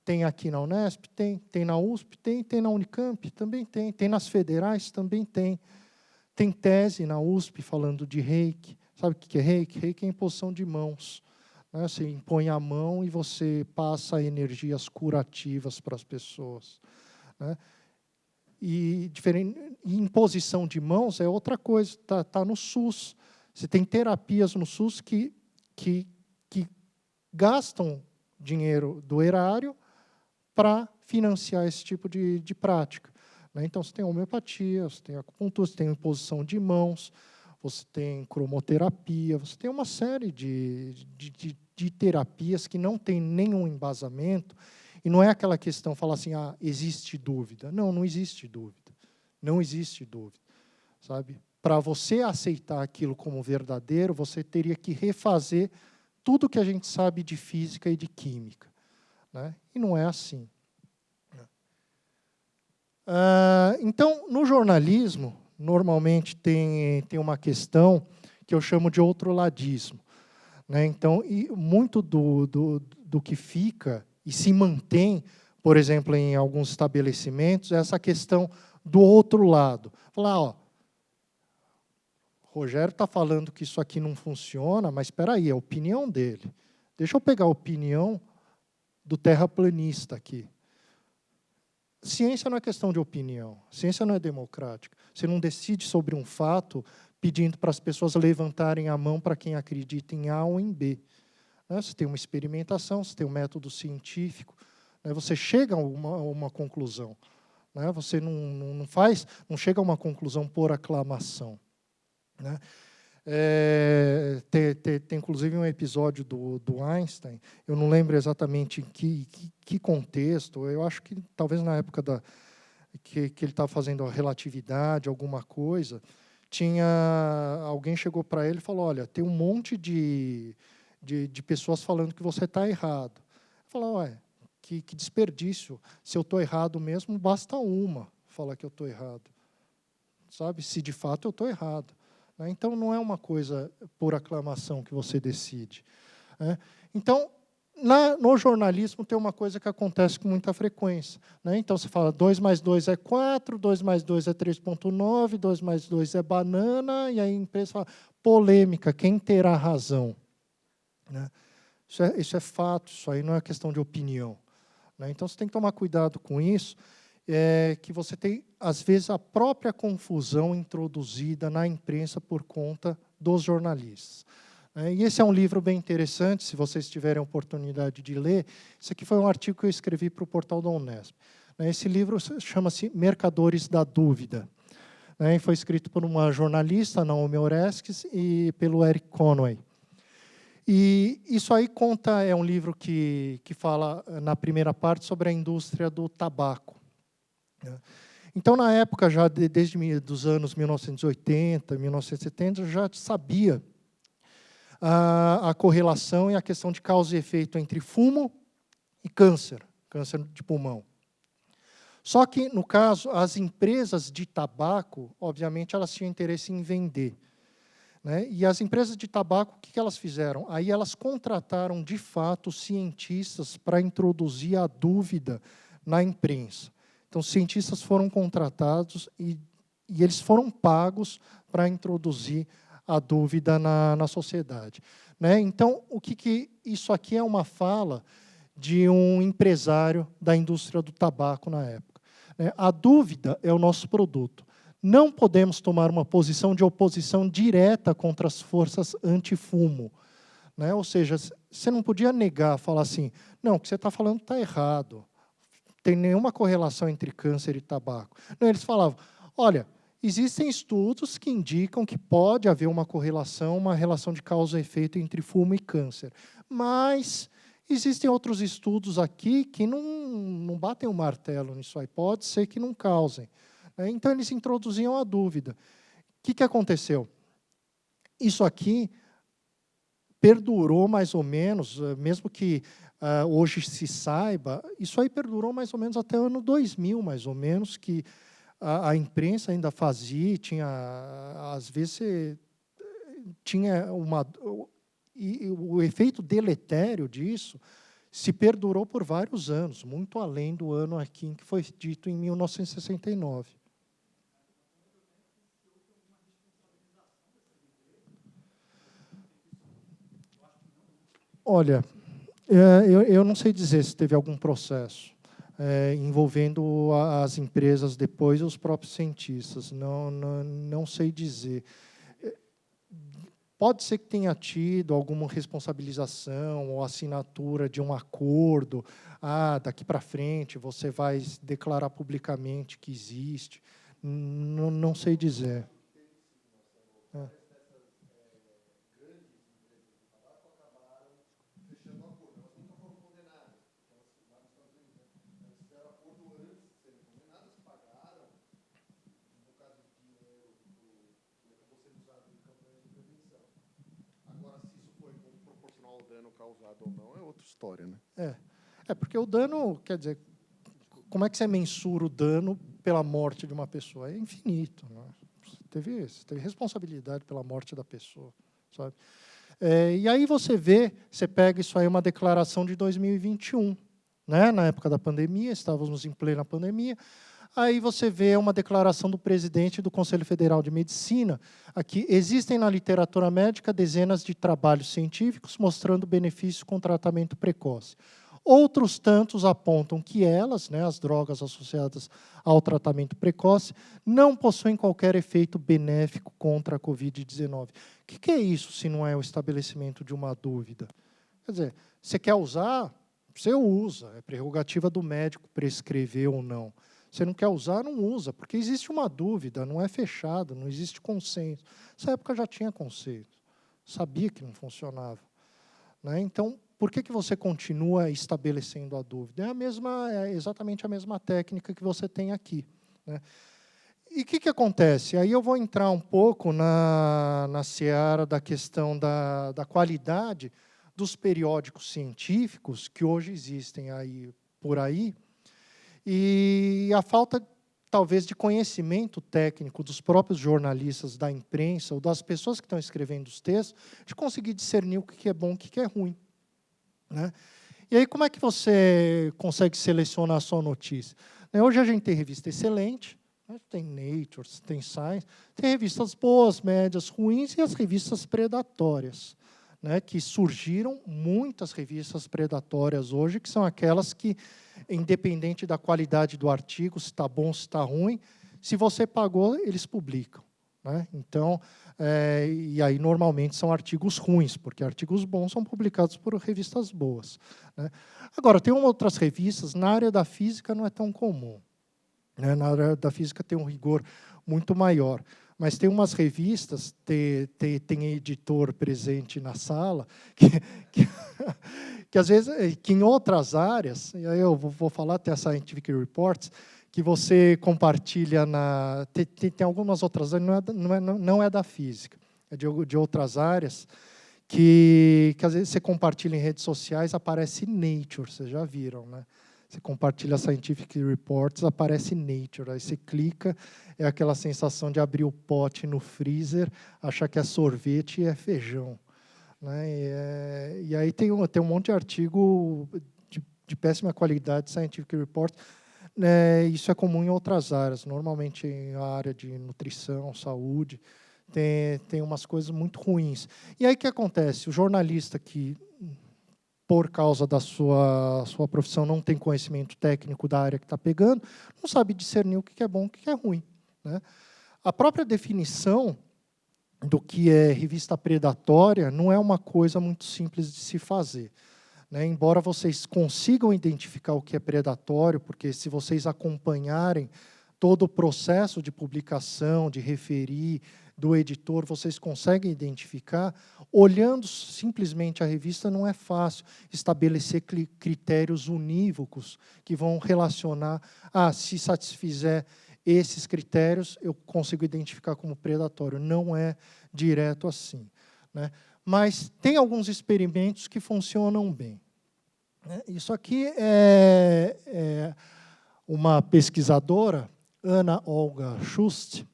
Tem aqui na Unesp? Tem na USP? Tem na Unicamp? Também tem nas federais? Também tem. Tem tese na USP falando de reiki. Sabe o que é reiki? Reiki é imposição de mãos. Né? Você impõe a mão e você passa energias curativas para as pessoas. Né? E imposição de mãos é outra coisa, está no SUS. Você tem terapias no SUS que gastam dinheiro do erário para financiar esse tipo de prática. Né? Então, você tem homeopatia, você tem acupuntura, você tem imposição de mãos, você tem cromoterapia, você tem uma série de terapias que não tem nenhum embasamento, e não é aquela questão, falar assim, existe dúvida. Não, não existe dúvida. Não existe dúvida. Sabe? Para você aceitar aquilo como verdadeiro, você teria que refazer tudo que a gente sabe de física e de química. Né? E não é assim. Então, no jornalismo, normalmente tem uma questão que eu chamo de outroladismo, né? Então, e muito do que fica e se mantém, por exemplo, em alguns estabelecimentos, é essa questão do outro lado. Falar, ó, Rogério está falando que isso aqui não funciona, mas espera aí, é a opinião dele. Deixa eu pegar a opinião do terraplanista aqui. Ciência não é questão de opinião, ciência não é democrática. Você não decide sobre um fato pedindo para as pessoas levantarem a mão para quem acredita em A ou em B. Você tem uma experimentação, você tem um método científico, você chega a uma conclusão. Você não chega a uma conclusão por aclamação. Tem inclusive um episódio do Einstein, eu não lembro exatamente em que contexto, eu acho que talvez na época que ele estava fazendo a relatividade, alguma coisa, alguém chegou para ele e falou, olha, tem um monte de pessoas falando que você está errado. Ele falou, ué, que desperdício, se eu estou errado mesmo, basta uma falar que eu estou errado, sabe? Se de fato eu estou errado. Então, não é uma coisa por aclamação que você decide. Então, no jornalismo, tem uma coisa que acontece com muita frequência. Então, você fala 2 mais 2 é 4, 2 mais 2 é 3,9, 2 mais 2 é banana, e aí a empresa fala, polêmica, quem terá razão? Isso é fato, isso aí não é questão de opinião. Então, você tem que tomar cuidado com isso, que você tem, às vezes, a própria confusão introduzida na imprensa por conta dos jornalistas. E esse é um livro bem interessante, se vocês tiverem a oportunidade de ler. Esse aqui foi um artigo que eu escrevi para o portal da Unesp. Esse livro chama-se Mercadores da Dúvida. E foi escrito por uma jornalista, Naomi Oreskes, e pelo Eric Conway. E isso aí é um livro que fala, na primeira parte, sobre a indústria do tabaco. Então, na época, já desde os anos 1980, 1970, já sabia a correlação e a questão de causa e efeito entre fumo e câncer de pulmão. Só que, no caso, as empresas de tabaco, obviamente, elas tinham interesse em vender. E as empresas de tabaco, o que elas fizeram? Aí elas contrataram, de fato, cientistas para introduzir a dúvida na imprensa. Então, os cientistas foram contratados e eles foram pagos para introduzir a dúvida na sociedade. Então, isso aqui é uma fala de um empresário da indústria do tabaco na época. A dúvida é o nosso produto. Não podemos tomar uma posição de oposição direta contra as forças anti-fumo. Ou seja, você não podia negar, falar assim, não, o que você está falando está errado. Tem nenhuma correlação entre câncer e tabaco. Não, eles falavam, olha, existem estudos que indicam que pode haver uma correlação, uma relação de causa e efeito entre fumo e câncer. Mas existem outros estudos aqui que não batem o martelo nisso aí. Pode ser que não causem. Então, eles introduziam a dúvida. O que aconteceu? Isso aqui perdurou mais ou menos, mesmo que hoje se saiba, isso aí perdurou mais ou menos até o ano 2000, mais ou menos, que a imprensa ainda fazia, às vezes, e o efeito deletério disso se perdurou por vários anos, muito além do ano aqui em que foi dito em 1969. Olha, eu não sei dizer se teve algum processo envolvendo as empresas depois e os próprios cientistas. Não sei dizer. Pode ser que tenha tido alguma responsabilização ou assinatura de um acordo. Daqui para frente você vai declarar publicamente que existe. Não sei dizer. Dano causado ou não é outra história, né? Porque o dano, quer dizer, como é que você mensura o dano pela morte de uma pessoa? É infinito. Né? Você teve responsabilidade pela morte da pessoa, sabe? E aí você pega isso aí, uma declaração de 2021, né? Na época da pandemia, estávamos em plena pandemia. Aí você vê uma declaração do presidente do Conselho Federal de Medicina, aqui: existem na literatura médica dezenas de trabalhos científicos mostrando benefícios com tratamento precoce. Outros tantos apontam que elas, né, as drogas associadas ao tratamento precoce, não possuem qualquer efeito benéfico contra a Covid-19. O que é isso, se não é o estabelecimento de uma dúvida? Quer dizer, você quer usar, você usa, é prerrogativa do médico prescrever ou não. Você não quer usar, não usa, porque existe uma dúvida, não é fechado, não existe consenso. Nessa época já tinha consenso, sabia que não funcionava. Né? Então, por que você continua estabelecendo a dúvida? É exatamente a mesma técnica que você tem aqui. Né? E o que acontece? Aí eu vou entrar um pouco na seara da questão da qualidade dos periódicos científicos que hoje existem aí, por aí, e a falta, talvez, de conhecimento técnico dos próprios jornalistas, da imprensa, ou das pessoas que estão escrevendo os textos, de conseguir discernir o que é bom e o que é ruim. Né? E aí, como é que você consegue selecionar a sua notícia? Hoje a gente tem revista excelente, né? Tem Nature, tem Science, tem revistas boas, médias, ruins, e as revistas predatórias, né? Que surgiram muitas revistas predatórias hoje, que são aquelas que, independente da qualidade do artigo, se está bom, se está ruim, se você pagou, eles publicam. Né? Então, e aí normalmente são artigos ruins, porque artigos bons são publicados por revistas boas. Né? Agora, tem outras revistas, na área da física não é tão comum. Né? Na área da física tem um rigor muito maior. Mas tem umas revistas, tem editor presente na sala, que às vezes, que em outras áreas, e aí eu vou falar até a Scientific Reports, que você compartilha tem algumas outras áreas, não é da física, é de outras áreas, que às vezes você compartilha em redes sociais, aparece Nature, vocês já viram, né? Você compartilha Scientific Reports, aparece Nature, aí você clica, é aquela sensação de abrir o pote no freezer, achar que é sorvete e é feijão. Né? E aí tem um monte de artigo de péssima qualidade, Scientific Reports. Isso é comum em outras áreas, normalmente em área de nutrição, saúde, tem umas coisas muito ruins. E aí o que acontece? O jornalista que, por causa da sua profissão, não tem conhecimento técnico da área que está pegando, não sabe discernir o que é bom e o que é ruim. Né? A própria definição do que é revista predatória não é uma coisa muito simples de se fazer. Né? Embora vocês consigam identificar o que é predatório, porque se vocês acompanharem todo o processo de publicação, de referir, do editor, vocês conseguem identificar. Olhando simplesmente a revista, não é fácil estabelecer critérios unívocos que vão relacionar, se satisfizer esses critérios, eu consigo identificar como predatório. Não é direto assim. Né? Mas tem alguns experimentos que funcionam bem. Isso aqui é uma pesquisadora, Ana Olga Schust.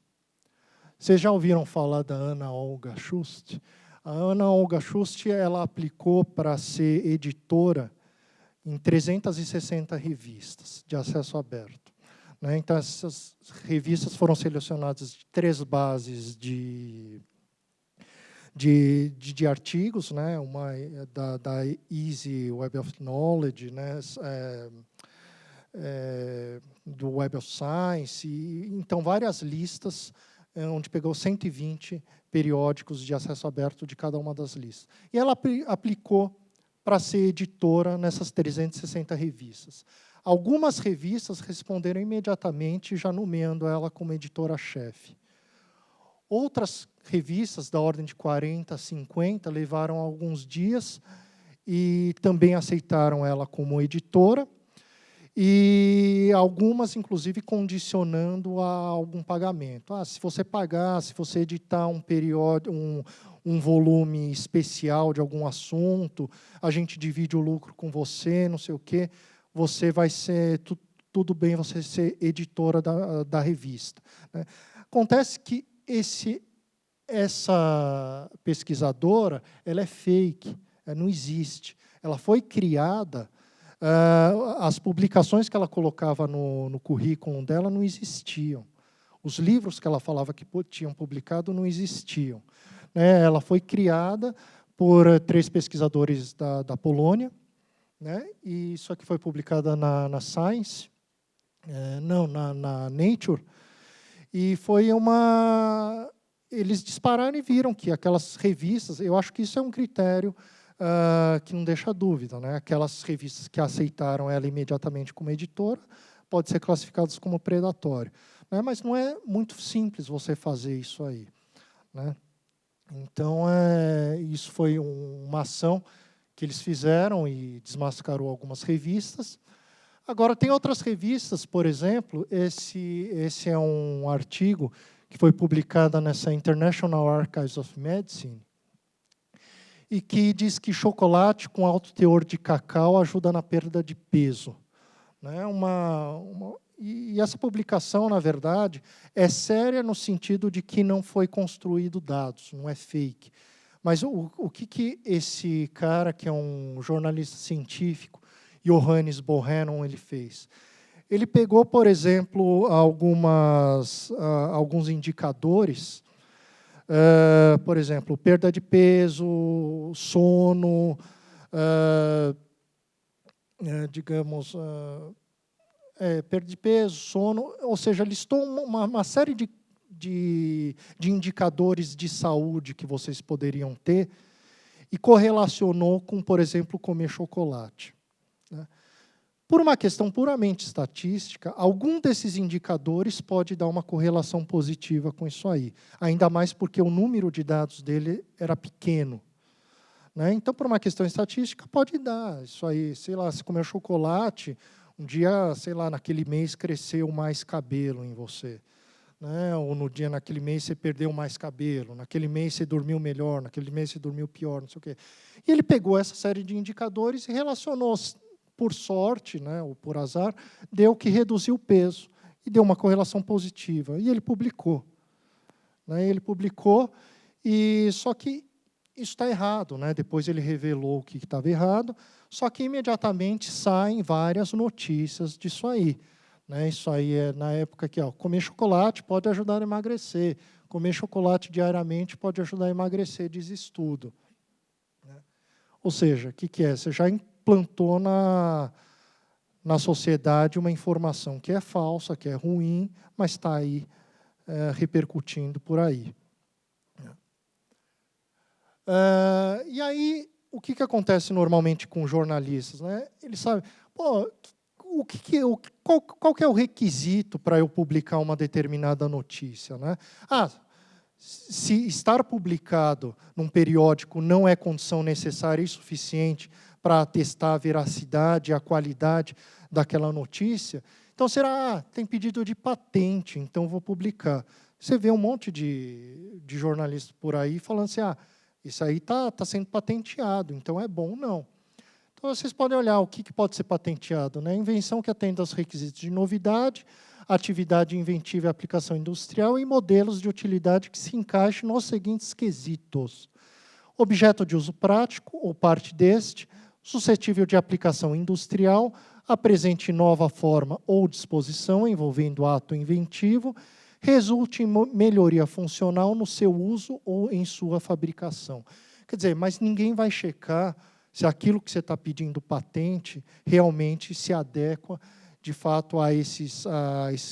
Vocês já ouviram falar da Ana Olga Schust? A Ana Olga Schust, ela aplicou para ser editora em 360 revistas de acesso aberto. Né? Então, essas revistas foram selecionadas de 3 bases de artigos, né? Uma da Easy Web of Knowledge, né? Do Web of Science, então várias listas, onde pegou 120 periódicos de acesso aberto de cada uma das listas. E ela aplicou para ser editora nessas 360 revistas. Algumas revistas responderam imediatamente, já nomeando ela como editora-chefe. Outras revistas, da ordem de 40, 50, levaram alguns dias e também aceitaram ela como editora, e algumas, inclusive, condicionando a algum pagamento. Se você pagar, se você editar um volume especial de algum assunto, a gente divide o lucro com você, não sei o quê, você vai ser... tudo bem você ser editora da revista, né? Acontece que essa pesquisadora, ela é fake, ela não existe. Ela foi criada, as publicações que ela colocava no currículo dela não existiam. Os livros que ela falava que tinham publicado não existiam, né? Ela foi criada por 3 pesquisadores da Polônia, né? E isso aqui foi publicada na Science, na Nature, e foi eles dispararam e viram que aquelas revistas, eu acho que isso é um critério que não deixa dúvida, né? Aquelas revistas que aceitaram ela imediatamente como editora, pode ser classificadas como predatório, né? Mas não é muito simples você fazer isso aí, né? Então, isso foi uma ação que eles fizeram e desmascarou algumas revistas. Agora, tem outras revistas, por exemplo, esse é um artigo que foi publicado nessa International Archives of Medicine, e que diz que chocolate com alto teor de cacau ajuda na perda de peso, né? E essa publicação, na verdade, é séria no sentido de que não foi construído dados, não é fake. Mas o que esse cara, que é um jornalista científico, Johannes Bohannon, ele fez? Ele pegou, por exemplo, alguns indicadores, por exemplo, perda de peso, sono, digamos, perda de peso, sono, ou seja, listou uma série de indicadores de saúde que vocês poderiam ter e correlacionou com, por exemplo, comer chocolate, né? Por uma questão puramente estatística, algum desses indicadores pode dar uma correlação positiva com isso aí, ainda mais porque o número de dados dele era pequeno, né? Então, por uma questão estatística, pode dar isso aí. Sei lá, se comer chocolate, um dia, sei lá, naquele mês cresceu mais cabelo em você, né? Ou naquele mês você perdeu mais cabelo, naquele mês você dormiu melhor, naquele mês você dormiu pior, não sei o quê. E ele pegou essa série de indicadores e relacionou, por sorte, né, ou por azar, deu que reduziu o peso e deu uma correlação positiva. E ele publicou, né? Ele publicou, só que isso está errado, né? Depois ele revelou o que estava errado, só que imediatamente saem várias notícias disso aí, né? Isso aí é na época que comer chocolate pode ajudar a emagrecer, comer chocolate diariamente pode ajudar a emagrecer, diz estudo, né? Ou seja, o que é? Você já implantou na sociedade uma informação que é falsa, que é ruim, mas está aí repercutindo por aí. E aí, o que acontece normalmente com jornalistas, né? Eles sabem, qual que é o requisito para eu publicar uma determinada notícia, né? Se estar publicado num periódico não é condição necessária e suficiente para atestar a veracidade e a qualidade daquela notícia, então será, tem pedido de patente, então vou publicar. Você vê um monte de jornalistas por aí falando assim, isso aí está sendo patenteado, então é bom, não. Então, vocês podem olhar o que pode ser patenteado, né? Invenção que atenda aos requisitos de novidade, atividade inventiva e aplicação industrial e modelos de utilidade que se encaixem nos seguintes quesitos: objeto de uso prático, ou parte deste, suscetível de aplicação industrial, apresente nova forma ou disposição envolvendo ato inventivo, resulte em melhoria funcional no seu uso ou em sua fabricação. Quer dizer, mas ninguém vai checar se aquilo que você está pedindo patente realmente se adequa, de fato, a esses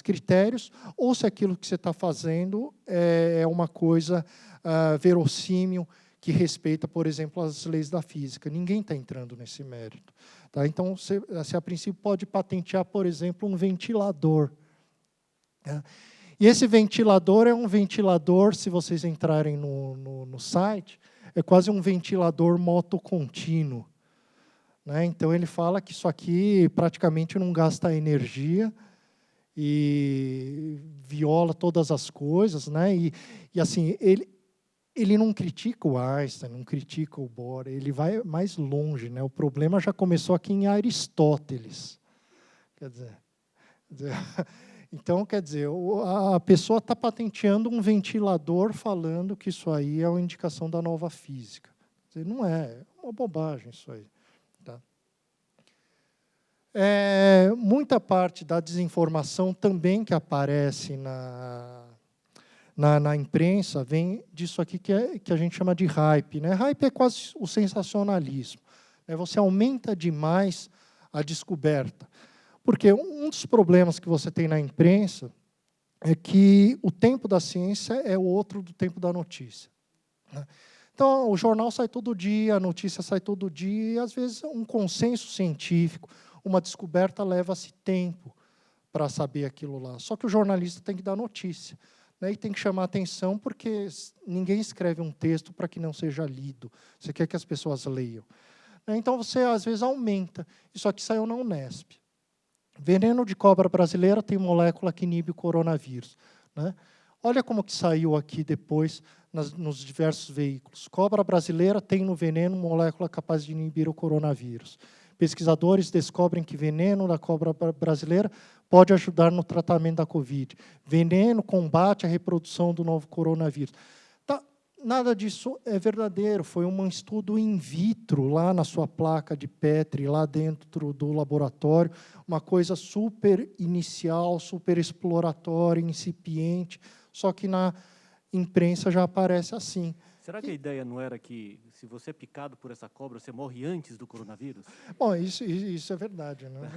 critérios, ou se aquilo que você está fazendo é uma coisa verossímil, que respeita, por exemplo, as leis da física. Ninguém está entrando nesse mérito, tá? Então, você a princípio pode patentear, por exemplo, um ventilador, né? E esse ventilador é um ventilador, se vocês entrarem no site, é quase um ventilador motocontínuo, né? Então, ele fala que isso aqui praticamente não gasta energia e viola todas as coisas, né? E assim, ele não critica o Einstein, não critica o Bohr, ele vai mais longe, né? O problema já começou aqui em Aristóteles. Quer dizer, Então, quer dizer, a pessoa está patenteando um ventilador falando que isso aí é uma indicação da nova física. Quer dizer, não é uma bobagem isso aí. Tá? Muita parte da desinformação também que aparece na imprensa vem disso aqui que a gente chama de hype. Né? Hype é quase o sensacionalismo. Né? Você aumenta demais a descoberta. Porque um dos problemas que você tem na imprensa é que o tempo da ciência é o outro do tempo da notícia. Né? Então, o jornal sai todo dia, a notícia sai todo dia, e, às vezes, um consenso científico, uma descoberta leva-se tempo para saber aquilo lá. Só que o jornalista tem que dar notícia. Né? E tem que chamar atenção, porque ninguém escreve um texto para que não seja lido. Você quer que as pessoas leiam. Então, você, às vezes, aumenta. Isso aqui saiu na Unesp. Veneno de cobra brasileira tem molécula que inibe o coronavírus. Né? Olha como que saiu aqui depois nos diversos veículos. Cobra brasileira tem no veneno molécula capaz de inibir o coronavírus. Pesquisadores descobrem que veneno da cobra brasileira pode ajudar no tratamento da Covid. Veneno combate a reprodução do novo coronavírus. Nada disso é verdadeiro. Foi um estudo in vitro, lá na sua placa de Petri, lá dentro do laboratório, uma coisa super inicial, super exploratória, incipiente, só que na imprensa já aparece assim. Será que a ideia não era que, se você é picado por essa cobra, você morre antes do coronavírus? Bom, isso é verdade. Né?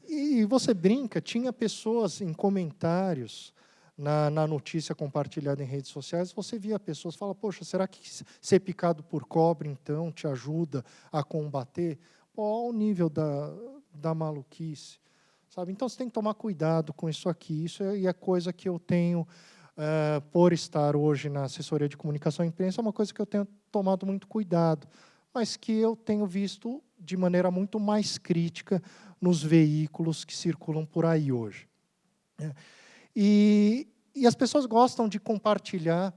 E você brinca, tinha pessoas em comentários na notícia compartilhada em redes sociais, você via pessoas falar, poxa, será que ser picado por cobra, então, te ajuda a combater? Pô, olha o nível da maluquice. Sabe? Então, você tem que tomar cuidado com isso aqui. Isso é coisa que eu tenho, por estar hoje na assessoria de comunicação e imprensa, é uma coisa que eu tenho tomado muito cuidado, mas que eu tenho visto de maneira muito mais crítica nos veículos que circulam por aí hoje. E as pessoas gostam de compartilhar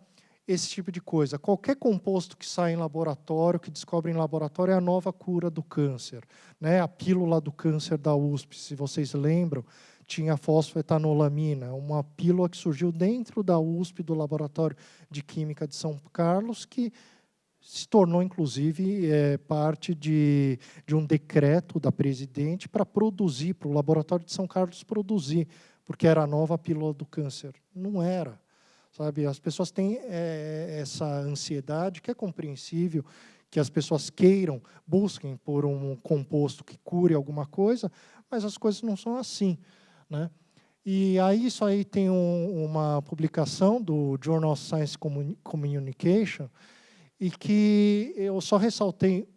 esse tipo de coisa. Qualquer composto que sai em laboratório, que descobre em laboratório, é a nova cura do câncer. Né? A pílula do câncer da USP, se vocês lembram, tinha fosfetanolamina, uma pílula que surgiu dentro da USP, do Laboratório de Química de São Carlos, que se tornou, inclusive, parte de um decreto da presidente para produzir, para o Laboratório de São Carlos produzir, porque era a nova pílula do câncer. Não era. Sabe? As pessoas têm essa ansiedade, que é compreensível, que as pessoas busquem por um composto que cure alguma coisa, mas as coisas não são assim. Né? E aí, isso aí tem uma publicação do Journal of Science Communication, e que eu só ressaltei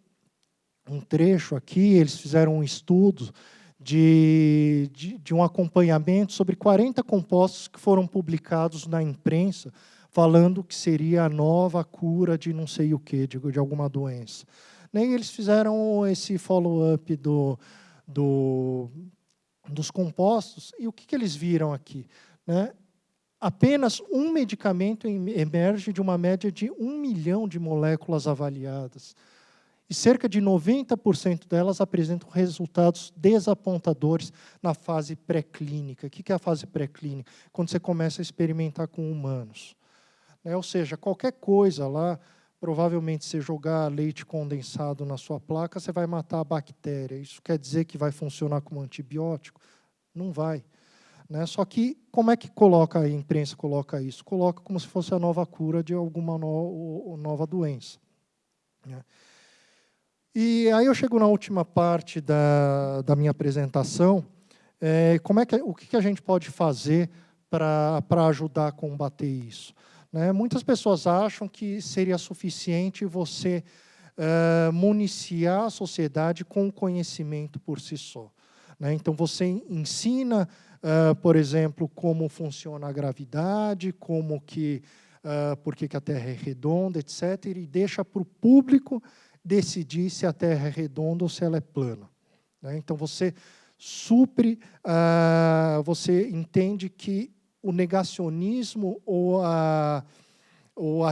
um trecho aqui. Eles fizeram um estudo de um acompanhamento sobre 40 compostos que foram publicados na imprensa, falando que seria a nova cura de não sei o quê, de alguma doença. E eles fizeram esse follow-up dos compostos, e o que eles viram aqui? Né? Apenas um medicamento emerge de uma média de 1 milhão de moléculas avaliadas. E cerca de 90% delas apresentam resultados desapontadores na fase pré-clínica. O que é a fase pré-clínica? Quando você começa a experimentar com humanos. Ou seja, qualquer coisa lá, provavelmente você jogar leite condensado na sua placa, você vai matar a bactéria. Isso quer dizer que vai funcionar como antibiótico? Não vai. Só que, como é que a imprensa coloca isso? Coloca como se fosse a nova cura de alguma nova doença. E aí eu chego na última parte da minha apresentação. O que a gente pode fazer para ajudar a combater isso? Muitas pessoas acham que seria suficiente você municiar a sociedade com o conhecimento por si só. Então, você ensina, por exemplo, como funciona a gravidade, por que a Terra é redonda, etc., e deixa para o público decidir se a Terra é redonda ou se ela é plana. Então, você você entende que o negacionismo ou a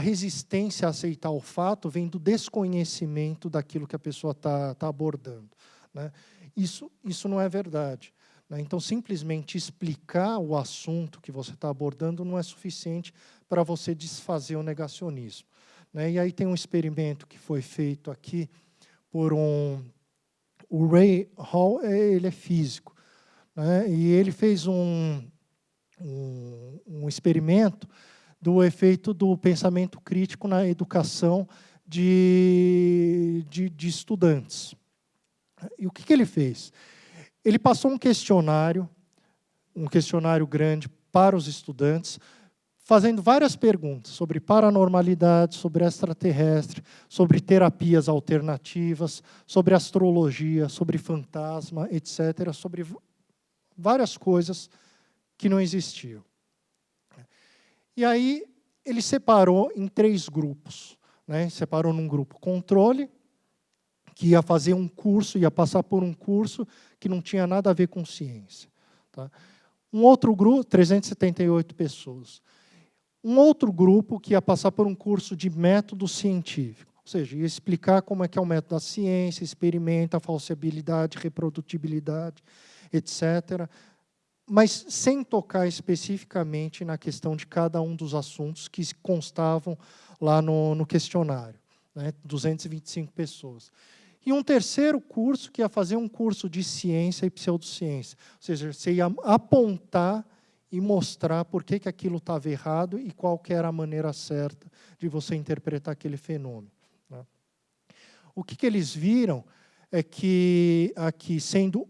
resistência a aceitar o fato vem do desconhecimento daquilo que a pessoa está abordando. Isso não é verdade. né? Então, simplesmente explicar o assunto que você está abordando não é suficiente para você desfazer o negacionismo, né? E aí tem um experimento que foi feito aqui por o Ray Hall, ele é físico, né? E ele fez um experimento do efeito do pensamento crítico na educação de estudantes. E o que ele fez? Ele passou um questionário grande para os estudantes, fazendo várias perguntas sobre paranormalidade, sobre extraterrestre, sobre terapias alternativas, sobre astrologia, sobre fantasma, etc., sobre várias coisas que não existiam. E aí ele separou em 3 grupos, né? Separou num grupo controle, que ia fazer um curso, ia passar por um curso que não tinha nada a ver com ciência, tá? Um outro grupo, 378 pessoas. Um outro grupo que ia passar por um curso de método científico, ou seja, ia explicar como é que é o método da ciência, experimenta, falsibilidade, reprodutibilidade, etc., mas sem tocar especificamente na questão de cada um dos assuntos que constavam lá no questionário, né? 225 pessoas. E um terceiro curso que ia fazer um curso de ciência e pseudociência, ou seja, você ia apontar e mostrar por que aquilo estava errado e qual que era a maneira certa de você interpretar aquele fenômeno, né? O que eles viram é que, aqui, sendo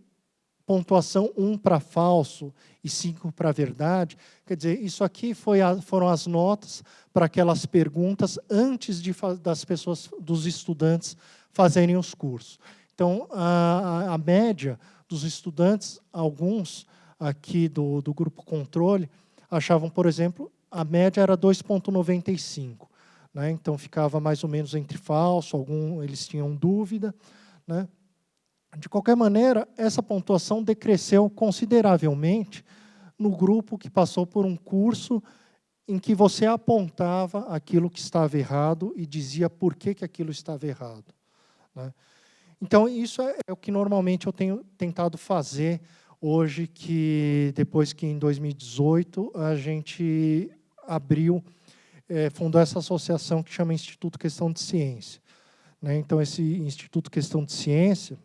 pontuação 1 para falso e 5 para verdade, quer dizer, isso aqui foram as notas para aquelas perguntas antes das pessoas, dos estudantes, fazerem os cursos. Então, a média dos estudantes, alguns aqui do grupo controle, achavam, por exemplo, a média era 2,95, né? Então, ficava mais ou menos entre falso, eles tinham dúvida, né? De qualquer maneira, essa pontuação decresceu consideravelmente no grupo que passou por um curso em que você apontava aquilo que estava errado e dizia por que aquilo estava errado, né? Então, isso é o que normalmente eu tenho tentado fazer hoje, depois que em 2018 a gente fundou essa associação que chama Instituto Questão de Ciência, né? Então, esse Instituto Questão de Ciência,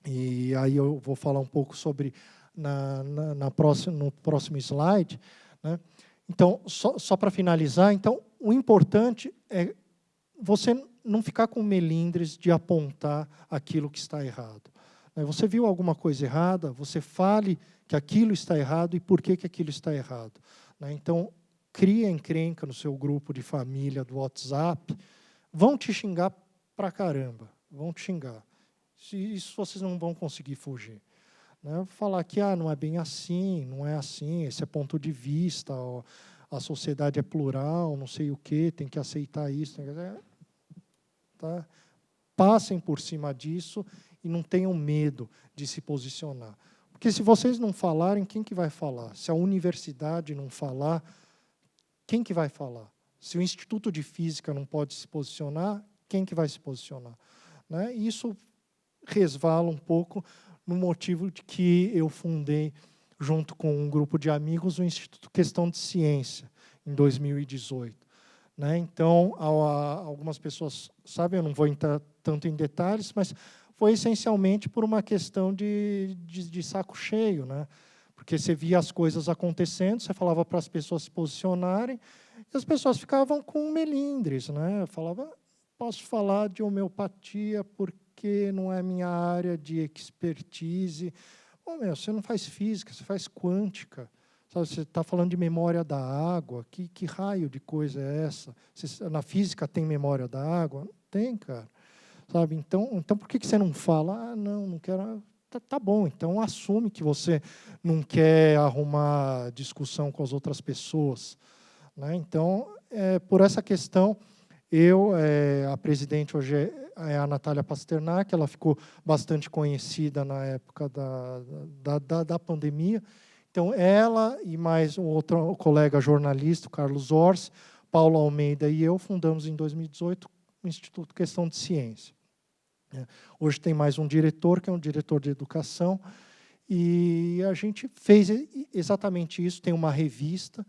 e aí eu vou falar um pouco sobre no próximo slide, né? Então, só para finalizar, então, o importante é você não ficar com melindres de apontar aquilo que está errado. Você viu alguma coisa errada, você fale que aquilo está errado e por que aquilo está errado, né? Então, cria encrenca no seu grupo de família, do WhatsApp, vão te xingar pra caramba, vão te xingar. Isso vocês não vão conseguir fugir, né? Falar que não é bem assim, não é assim, esse é ponto de vista, ó, a sociedade é plural, não sei o quê, tem que aceitar isso. Tá? Passem por cima disso e não tenham medo de se posicionar. Porque se vocês não falarem, quem que vai falar? Se a universidade não falar, quem que vai falar? Se o Instituto de Física não pode se posicionar, quem que vai se posicionar, né? Isso resvala um pouco no motivo de que eu fundei, junto com um grupo de amigos, o Instituto Questão de Ciência, em 2018. Né? Então, algumas pessoas sabem, eu não vou entrar tanto em detalhes, mas foi essencialmente por uma questão de saco cheio, né? Porque você via as coisas acontecendo, você falava para as pessoas se posicionarem, e as pessoas ficavam com melindres, né? Eu falava, posso falar de homeopatia porque não é minha área de expertise. Você não faz física, você faz quântica. Sabe, você está falando de memória da água, que raio de coisa é essa? Na física tem memória da água? Não tem, cara. Sabe? Então por que você não fala? Não quero. Tá bom, então assume que você não quer arrumar discussão com as outras pessoas, né? Então, por essa questão, a presidente hoje é a Natália Pasternak, ela ficou bastante conhecida na época da pandemia. Então, ela e mais um outro colega jornalista, o Carlos Orsi, Paulo Almeida e eu, fundamos em 2018 o Instituto Questão de Ciência. Hoje tem mais um diretor, que é um diretor de educação, e a gente fez exatamente isso, tem uma revista,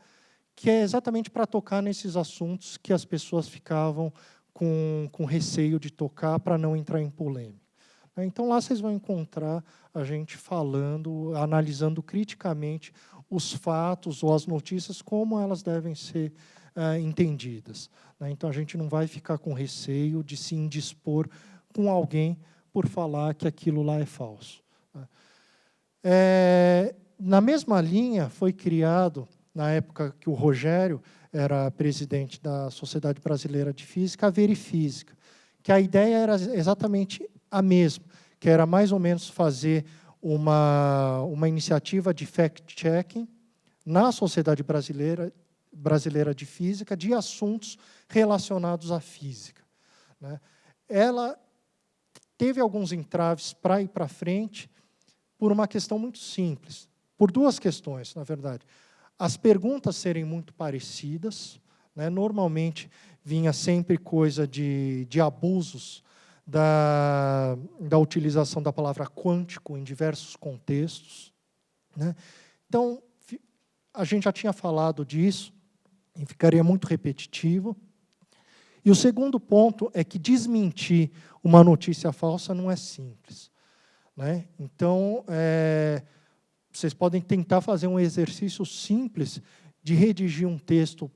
que é exatamente para tocar nesses assuntos que as pessoas ficavam com receio de tocar para não entrar em polêmica. Então, lá vocês vão encontrar a gente falando, analisando criticamente os fatos ou as notícias, como elas devem ser entendidas. Então, a gente não vai ficar com receio de se indispor com alguém por falar que aquilo lá é falso. Na mesma linha, foi criado, na época que o Rogério era presidente da Sociedade Brasileira de Física, a Verifísica, que a ideia era exatamente a mesma, que era mais ou menos fazer uma iniciativa de fact-checking na Sociedade Brasileira de Física de assuntos relacionados à física. Ela teve alguns entraves para ir para frente por uma questão muito simples, por duas questões, na verdade. As perguntas serem muito parecidas, normalmente vinha sempre coisa de abusos da utilização da palavra quântico em diversos contextos. Então, a gente já tinha falado disso, e ficaria muito repetitivo. E o segundo ponto é que desmentir uma notícia falsa não é simples. Então, vocês podem tentar fazer um exercício simples de redigir um texto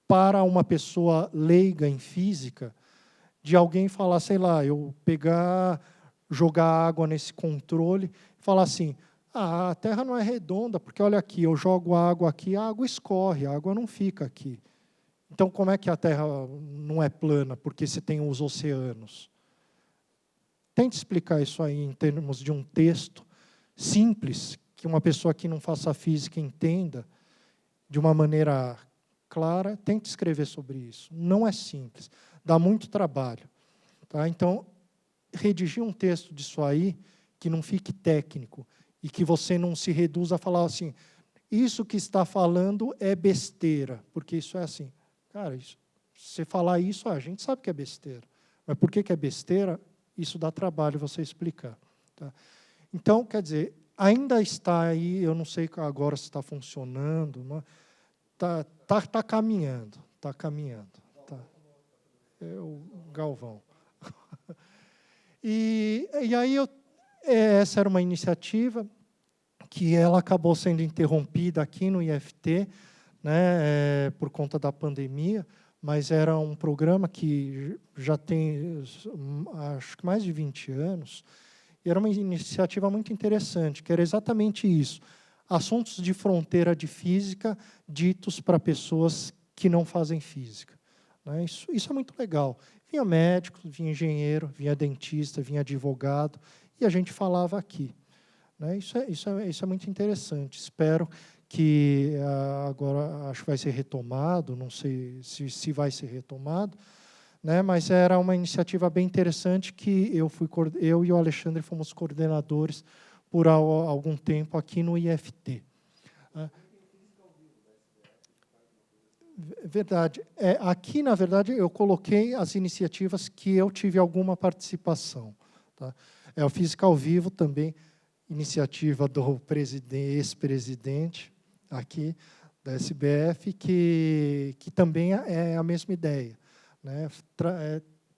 para uma pessoa leiga em física, de alguém falar, sei lá, eu pegar, jogar água nesse controle, e falar assim, a Terra não é redonda, porque olha aqui, eu jogo a água aqui, a água escorre, a água não fica aqui. Então, como é que a Terra não é plana? Porque você tem os oceanos. Tente explicar isso aí em termos de um texto simples, que uma pessoa que não faça física entenda de uma maneira clara. Tente escrever sobre isso. Não é simples, dá muito trabalho. Então, redigir um texto disso aí, que não fique técnico, e que você não se reduza a falar assim, isso que está falando é besteira, porque isso é assim. Cara, se você falar isso, a gente sabe que é besteira. Mas por que é besteira? Isso dá trabalho você explicar. Então, quer dizer, ainda está aí, eu não sei agora se está funcionando, está caminhando, está caminhando. É o Galvão. E aí, essa era uma iniciativa que ela acabou sendo interrompida aqui no IFT, por conta da pandemia, mas era um programa que já tem, acho que mais de 20 anos, e era uma iniciativa muito interessante, que era exatamente isso, assuntos de fronteira de física ditos para pessoas que não fazem física. Isso é muito legal. Vinha médico, vinha engenheiro, vinha dentista, vinha advogado, e a gente falava aqui. Isso é muito interessante. Espero que agora acho que vai ser retomado, não sei se vai ser retomado, mas era uma iniciativa bem interessante que eu e o Alexandre fomos coordenadores por algum tempo aqui no IFT. Verdade. Aqui, na verdade, eu coloquei as iniciativas que eu tive alguma participação. O Física ao Vivo também, iniciativa do ex-presidente aqui da SBF, que também é a mesma ideia,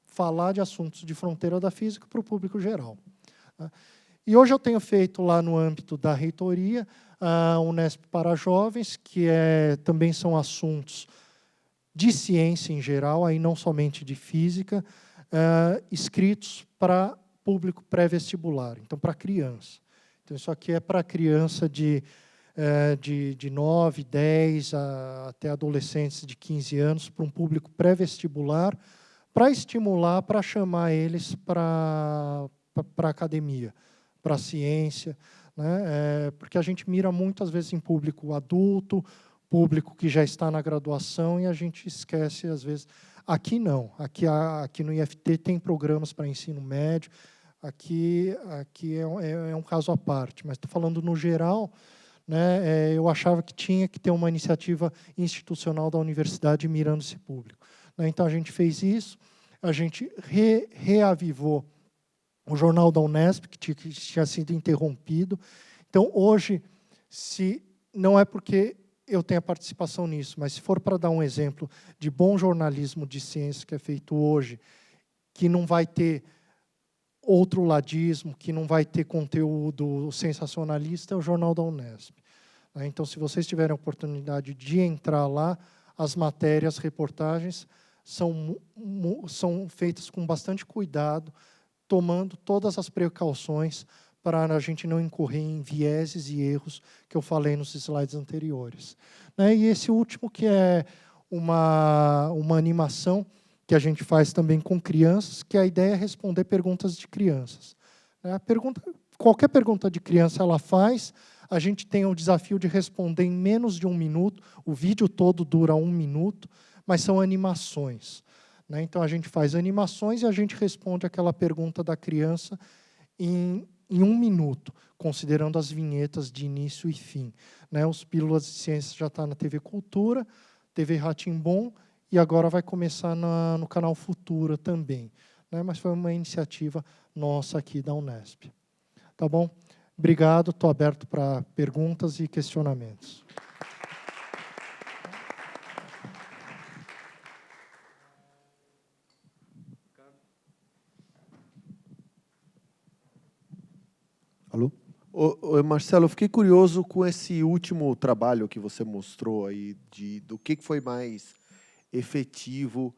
falar de assuntos de fronteira da física para o público geral. E hoje eu tenho feito lá no âmbito da reitoria a Unesp para Jovens, que também são assuntos de ciência em geral, aí não somente de física, escritos para público pré-vestibular, então para criança. Então, isso aqui é para criança de 9, 10 até adolescentes de 15 anos, para um público pré-vestibular, para estimular, para chamar eles para a academia, para a ciência, porque a gente mira muitas vezes em público adulto, público que já está na graduação, e a gente esquece, às vezes. Aqui não, aqui no IFT tem programas para ensino médio, aqui é um caso à parte, mas estou falando no geral, eu achava que tinha que ter uma iniciativa institucional da universidade mirando esse público. Então, a gente fez isso, a gente reavivou o jornal da Unesp, que tinha sido interrompido. Então, Então, hoje, se não é porque eu tenho participação nisso, mas se for para dar um exemplo de bom jornalismo de ciência que é feito hoje, que não vai ter outro ladismo, que não vai ter conteúdo sensacionalista, é o Jornal da Unesp. Então, se vocês tiverem a oportunidade de entrar lá, as matérias, reportagens, são feitas com bastante cuidado, tomando todas as precauções para a gente não incorrer em vieses e erros que eu falei nos slides anteriores. E esse último, que é uma animação que a gente faz também com crianças, que a ideia é responder perguntas de crianças. Qualquer pergunta de criança ela faz, a gente tem o desafio de responder em menos de 1 minuto, o vídeo todo dura 1 minuto, mas são animações. Então, a gente faz animações e a gente responde aquela pergunta da criança em 1 minuto, considerando as vinhetas de início e fim. Os Pílulas de Ciência já está na TV Cultura, TV Rá-Tim-Bum, e agora vai começar no canal Futura também. Mas foi uma iniciativa nossa aqui da Unesp. Tá bom? Obrigado, estou aberto para perguntas e questionamentos. Alô? Marcelo, eu fiquei curioso com esse último trabalho que você mostrou aí, do que foi mais efetivo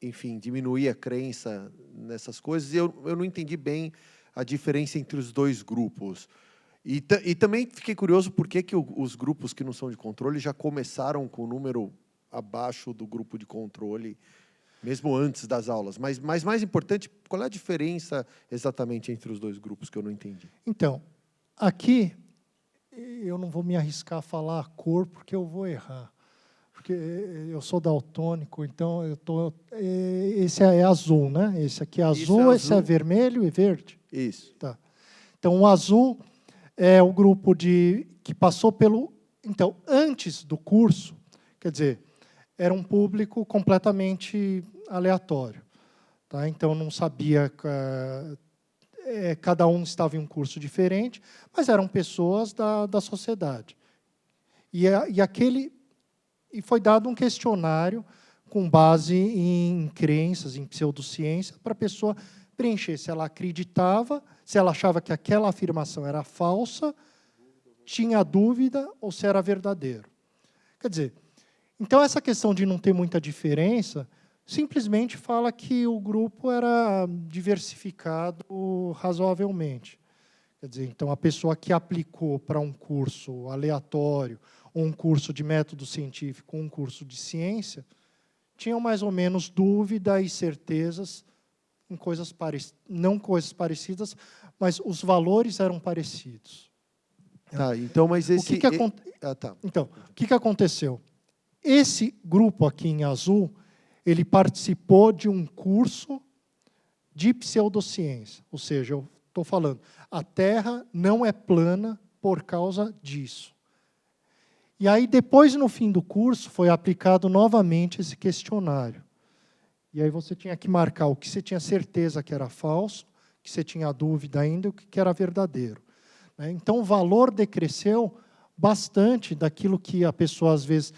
enfim, diminuir a crença nessas coisas. Eu não entendi bem a diferença entre os dois grupos. E também fiquei curioso por que os grupos que não são de controle já começaram com o número abaixo do grupo de controle, mesmo antes das aulas. Mas mais importante, qual é a diferença exatamente entre os dois grupos, que eu não entendi? Então, aqui, eu não vou me arriscar a falar a cor, porque eu vou errar. Porque eu sou daltônico, então esse é azul, né? Esse aqui é azul, esse é vermelho e verde. Isso. Tá. Então, o azul é o grupo que passou pelo... Então, antes do curso, quer dizer, era um público completamente aleatório. Tá? Então, não sabia... cada um estava em um curso diferente, mas eram pessoas da sociedade. E foi dado um questionário com base em crenças, em pseudociência, para a pessoa preencher se ela acreditava, se ela achava que aquela afirmação era falsa, tinha dúvida ou se era verdadeiro. Quer dizer, então essa questão de não ter muita diferença simplesmente fala que o grupo era diversificado razoavelmente. Quer dizer, então a pessoa que aplicou para um curso aleatório, ou um curso de método científico, ou um curso de ciência, tinham mais ou menos dúvida e certezas em coisas não coisas parecidas, mas os valores eram parecidos. Tá, então, mas esse... Então, o que aconteceu? Esse grupo aqui em azul, ele participou de um curso de pseudociência, ou seja, eu estou falando, a Terra não é plana por causa disso. E aí, depois, no fim do curso, foi aplicado novamente esse questionário. E aí você tinha que marcar o que você tinha certeza que era falso, o que você tinha dúvida ainda, o que era verdadeiro. Então, o valor decresceu bastante daquilo que a pessoa, às vezes,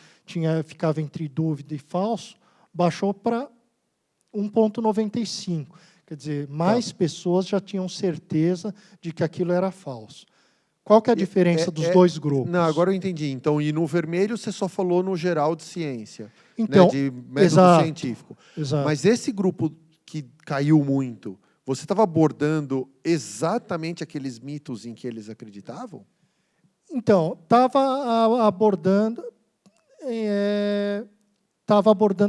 ficava entre dúvida e falso, baixou para 1,95. Quer dizer, mais pessoas já tinham certeza de que aquilo era falso. Qual que é a diferença dos dois grupos? Não, agora eu entendi. Então, e no vermelho você só falou no geral de ciência, então, né, de método científico. Exato. Mas esse grupo que caiu muito, você estava abordando exatamente aqueles mitos em que eles acreditavam? Então, estava abordando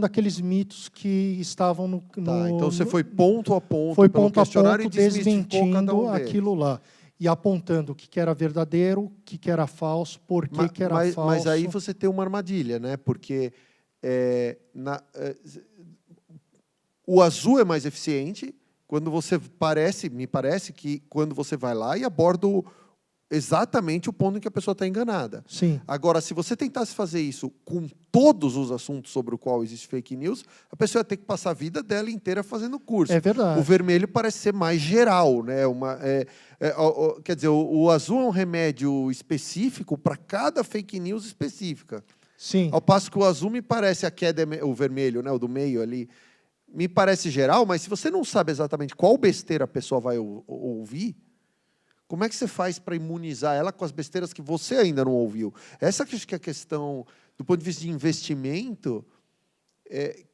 aqueles mitos que estavam no... Então, você foi ponto a ponto foi pelo ponto a questionário ponto, e desmistificou cada desmentindo um deles. aquilo lá. E apontando o que era verdadeiro, o que era falso, por que era falso. Mas aí você tem uma armadilha, né? Porque o azul é mais eficiente quando você me parece que quando você vai lá e aborda exatamente o ponto em que a pessoa está enganada. Sim. Agora, se você tentasse fazer isso com todos os assuntos sobre o qual existe fake news, a pessoa ia ter que passar a vida dela inteira fazendo curso. É verdade. O vermelho parece ser mais geral, né? Quer dizer, o azul é um remédio específico para cada fake news específica. Sim. Ao passo que o azul me parece, o vermelho, né? O do meio ali, me parece geral, mas se você não sabe exatamente qual besteira a pessoa vai ouvir, como é que você faz para imunizar ela com as besteiras que você ainda não ouviu? Essa que acho que é a questão, do ponto de vista de investimento,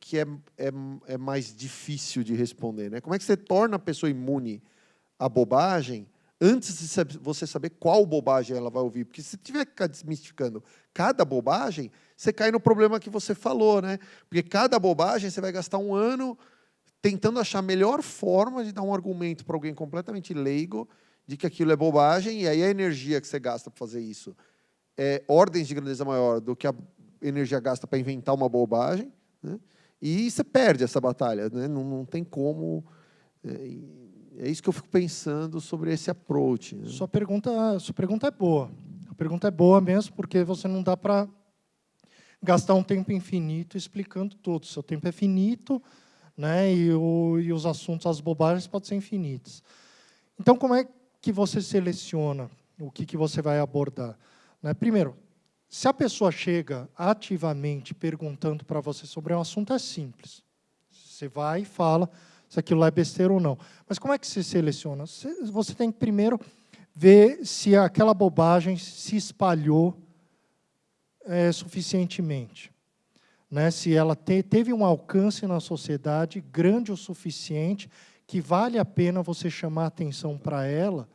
que é mais difícil de responder, né? Como é que você torna a pessoa imune à bobagem antes de você saber qual bobagem ela vai ouvir? Porque se tiver que ficar desmistificando cada bobagem, você cai no problema que você falou, né? Porque cada bobagem você vai gastar um ano tentando achar a melhor forma de dar um argumento para alguém completamente leigo de que aquilo é bobagem, e aí a energia que você gasta para fazer isso é ordens de grandeza maior do que a energia gasta para inventar uma bobagem, né? E você perde essa batalha, né? Não tem como. É isso que eu fico pensando sobre esse approach, né? Sua pergunta é boa. A pergunta é boa mesmo, porque você não dá para gastar um tempo infinito explicando tudo. Seu tempo é finito, né? E os assuntos, as bobagens podem ser infinitas. Então, como é que você seleciona o que você vai abordar? Né? Primeiro, se a pessoa chega ativamente perguntando para você sobre um assunto, é simples. Você vai e fala se aquilo é besteira ou não. Mas como é que se seleciona? Você tem que primeiro ver se aquela bobagem se espalhou suficientemente. Né? Se ela teve um alcance na sociedade grande o suficiente que vale a pena você chamar a atenção para ela,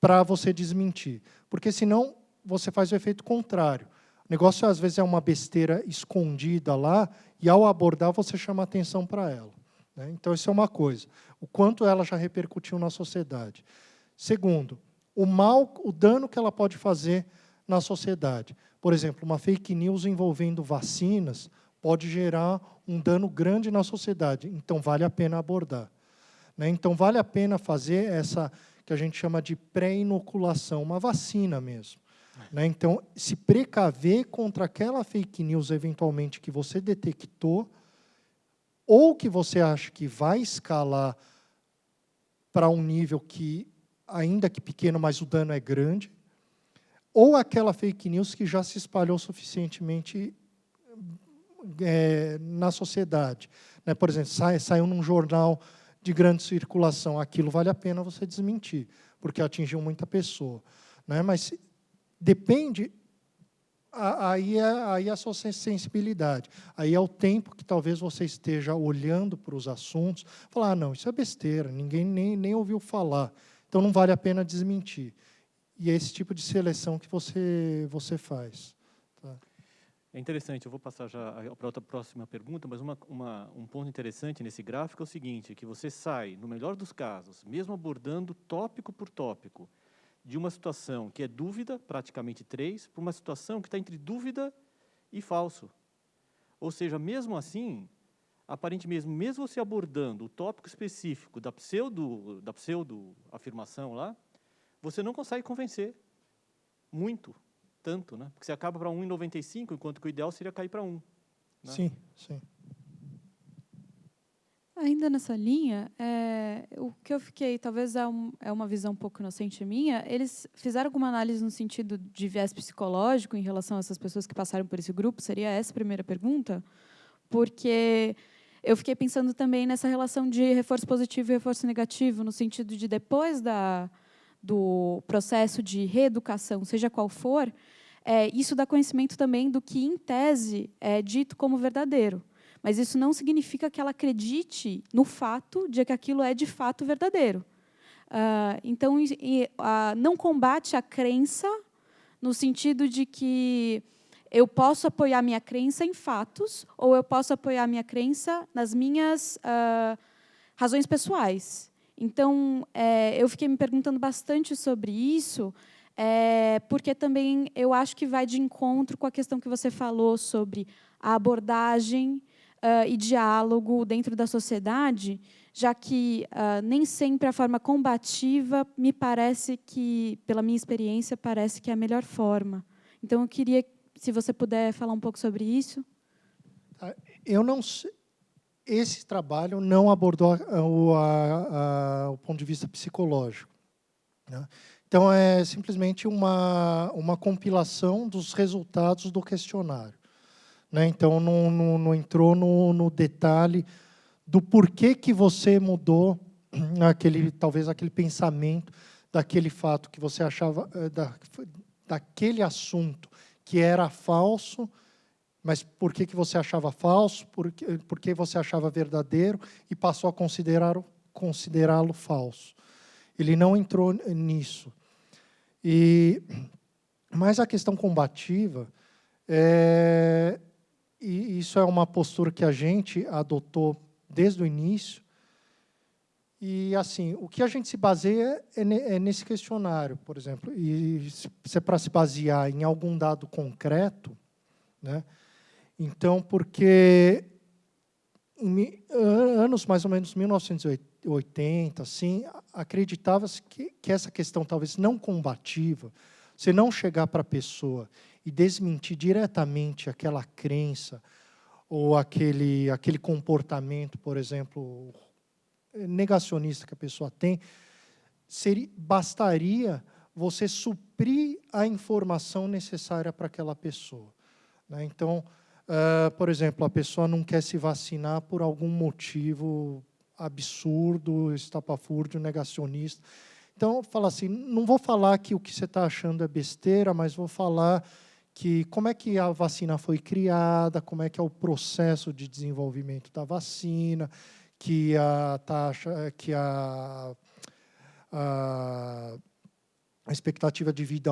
para você desmentir. Porque, senão, você faz o efeito contrário. O negócio, às vezes, é uma besteira escondida lá, e, ao abordar, você chama a atenção para ela. Né? Então, isso é uma coisa. O quanto ela já repercutiu na sociedade. Segundo, o dano que ela pode fazer na sociedade. Por exemplo, uma fake news envolvendo vacinas pode gerar um dano grande na sociedade, então vale a pena abordar. Né? Então, vale a pena fazer essa, que a gente chama de pré-inoculação, uma vacina mesmo. Né? Então, se precaver contra aquela fake news, eventualmente, que você detectou, ou que você acha que vai escalar para um nível que, ainda que pequeno, mas o dano é grande, ou aquela fake news que já se espalhou suficientemente na sociedade. Né? Por exemplo, saiu num jornal de grande circulação, aquilo vale a pena você desmentir, porque atingiu muita pessoa. Né? Mas depende, aí é a sua sensibilidade, aí é o tempo que talvez você esteja olhando para os assuntos, falar, não, isso é besteira, ninguém nem ouviu falar, então não vale a pena desmentir. E é esse tipo de seleção que você faz. Tá? É interessante, eu vou passar já para a próxima pergunta, mas um ponto interessante nesse gráfico é o seguinte, que você sai, no melhor dos casos, mesmo abordando tópico por tópico, de uma situação que é dúvida, praticamente 3, para uma situação que está entre dúvida e falso. Ou seja, mesmo assim, aparentemente, mesmo você abordando o tópico específico da pseudo-afirmação lá, você não consegue convencer muito. Tanto, né? Porque você acaba para 1,95, enquanto que o ideal seria cair para 1. Né? Sim, sim. Ainda nessa linha, o que eu fiquei, talvez é uma visão um pouco inocente minha, eles fizeram alguma análise no sentido de viés psicológico em relação a essas pessoas que passaram por esse grupo? Seria essa a primeira pergunta? Porque eu fiquei pensando também nessa relação de reforço positivo e reforço negativo, no sentido de depois do processo de reeducação, seja qual for, isso dá conhecimento também do que, em tese, é dito como verdadeiro. Mas isso não significa que ela acredite no fato de que aquilo é, de fato, verdadeiro. Então, não combate a crença no sentido de que eu posso apoiar minha crença em fatos ou eu posso apoiar minha crença nas minhas razões pessoais. Então, eu fiquei me perguntando bastante sobre isso, porque também eu acho que vai de encontro com a questão que você falou sobre a abordagem e diálogo dentro da sociedade, já que nem sempre a forma combativa me parece que, pela minha experiência, parece que é a melhor forma. Então, eu queria, se você puder falar um pouco sobre isso. Eu não sei, esse trabalho não abordou o ponto de vista psicológico, né? Então, é simplesmente uma compilação dos resultados do questionário, né? Então, não entrou no detalhe do porquê que você mudou talvez aquele pensamento daquele fato que você achava, daquele assunto que era falso, mas por que você achava falso, por que você achava verdadeiro e passou a considerá-lo falso. Ele não entrou nisso. Mas a questão combativa, e isso é uma postura que a gente adotou desde o início, e assim, o que a gente se baseia é nesse questionário, por exemplo, e se é para se basear em algum dado concreto, né? Então, porque em anos mais ou menos 1980, assim, acreditava-se que essa questão talvez não combativa, você não chegar para a pessoa e desmentir diretamente aquela crença ou aquele comportamento, por exemplo, negacionista que a pessoa tem, bastaria você suprir a informação necessária para aquela pessoa, né? Então, por exemplo, a pessoa não quer se vacinar por algum motivo absurdo, estapafúrdio, negacionista. Então, fala assim, não vou falar que o que você está achando é besteira, mas vou falar que como é que a vacina foi criada, como é que é o processo de desenvolvimento da vacina, que a taxa, que a expectativa de vida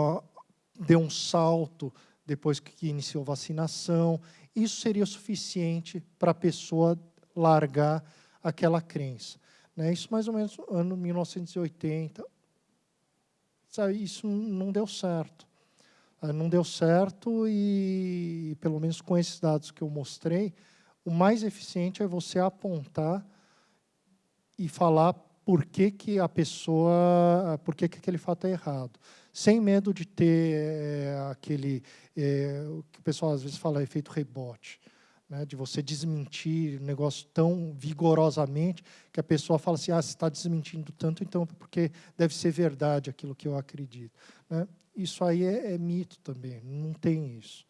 deu um salto depois que iniciou a vacinação. Isso seria suficiente para a pessoa largar aquela crença, né? Isso mais ou menos no ano 1980. Isso não deu certo. Não deu certo e, pelo menos com esses dados que eu mostrei, o mais eficiente é você apontar e falar por que a pessoa, por que aquele fato é errado, sem medo de ter o que o pessoal às vezes fala, efeito rebote, né? De você desmentir um negócio tão vigorosamente que a pessoa fala assim, você está desmentindo tanto, então porque deve ser verdade aquilo que eu acredito, né? Isso aí é mito também, não tem isso,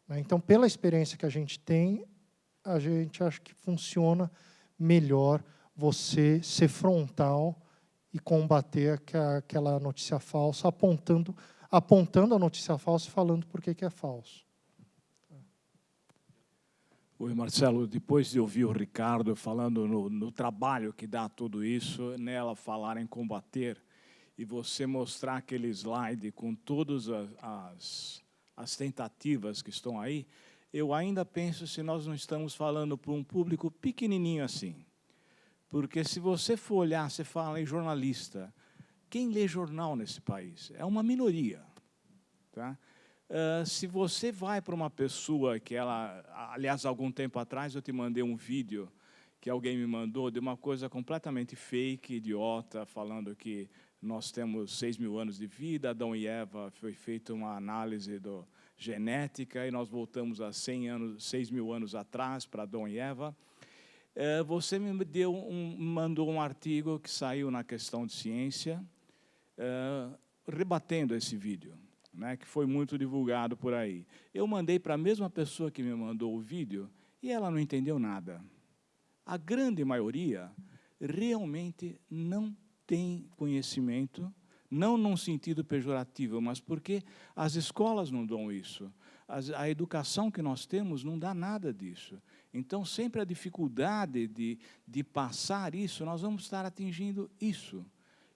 né? Então, pela experiência que a gente tem, a gente acha que funciona melhor você ser frontal e combater aquela notícia falsa, apontando a notícia falsa e falando por que é falso. Oi, Marcelo, depois de ouvir o Ricardo falando no trabalho que dá tudo isso, nela falar em combater, e você mostrar aquele slide com todas as tentativas que estão aí, eu ainda penso se nós não estamos falando para um público pequenininho assim. Porque se você for olhar, você fala em jornalista, quem lê jornal nesse país? É uma minoria, tá? Se você vai para uma pessoa que ela... Aliás, algum tempo atrás eu te mandei um vídeo que alguém me mandou de uma coisa completamente fake, idiota, falando que nós temos 6.000 anos de vida, Adão e Eva, foi feita uma análise genética e nós voltamos a 6.000 anos atrás para Adão e Eva. Você me mandou um artigo que saiu na Questão de Ciência, rebatendo esse vídeo, né, que foi muito divulgado por aí. Eu mandei para a mesma pessoa que me mandou o vídeo e ela não entendeu nada. A grande maioria realmente não tem conhecimento, não num sentido pejorativo, mas porque as escolas não dão isso. A educação que nós temos não dá nada disso. Então, sempre a dificuldade de passar isso, nós vamos estar atingindo isso.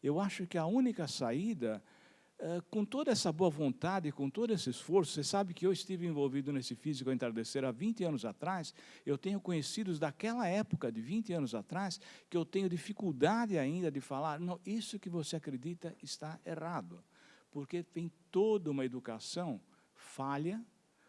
Eu acho que a única saída, com toda essa boa vontade, com todo esse esforço, você sabe que eu estive envolvido nesse Físico ao Entardecer há 20 anos atrás, eu tenho conhecidos daquela época, de 20 anos atrás, que eu tenho dificuldade ainda de falar, não, isso que você acredita está errado, porque tem toda uma educação falha,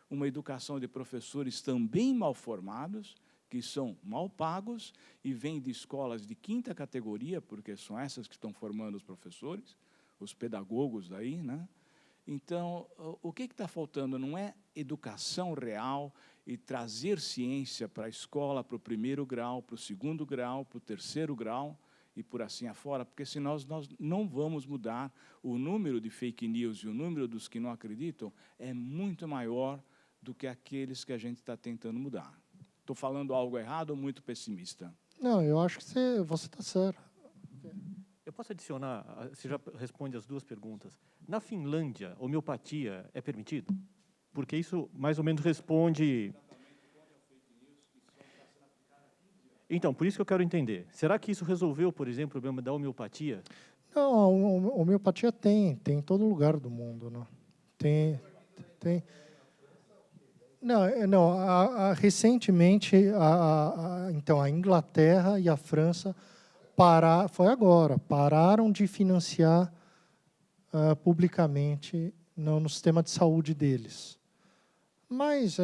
uma educação de professores também mal formados, que são mal pagos e vêm de escolas de 5ª categoria, porque são essas que estão formando os professores, os pedagogos daí, né? Então, o que está faltando não é educação real e trazer ciência para a escola, para o 1º grau, para o 2º grau, para o 3º grau, e por assim afora, porque senão nós não vamos mudar. O número de fake news e o número dos que não acreditam é muito maior do que aqueles que a gente está tentando mudar. Estou falando algo errado ou muito pessimista? Não, eu acho que você está certo. Eu posso adicionar, você já responde as 2 perguntas. Na Finlândia, homeopatia é permitido? Porque isso mais ou menos responde... Então, por isso que eu quero entender. Será que isso resolveu, por exemplo, o problema da homeopatia? Não, a homeopatia tem em todo lugar do mundo, né? Tem. Não, recentemente, então, a Inglaterra e a França pararam de financiar publicamente no sistema de saúde deles. Mas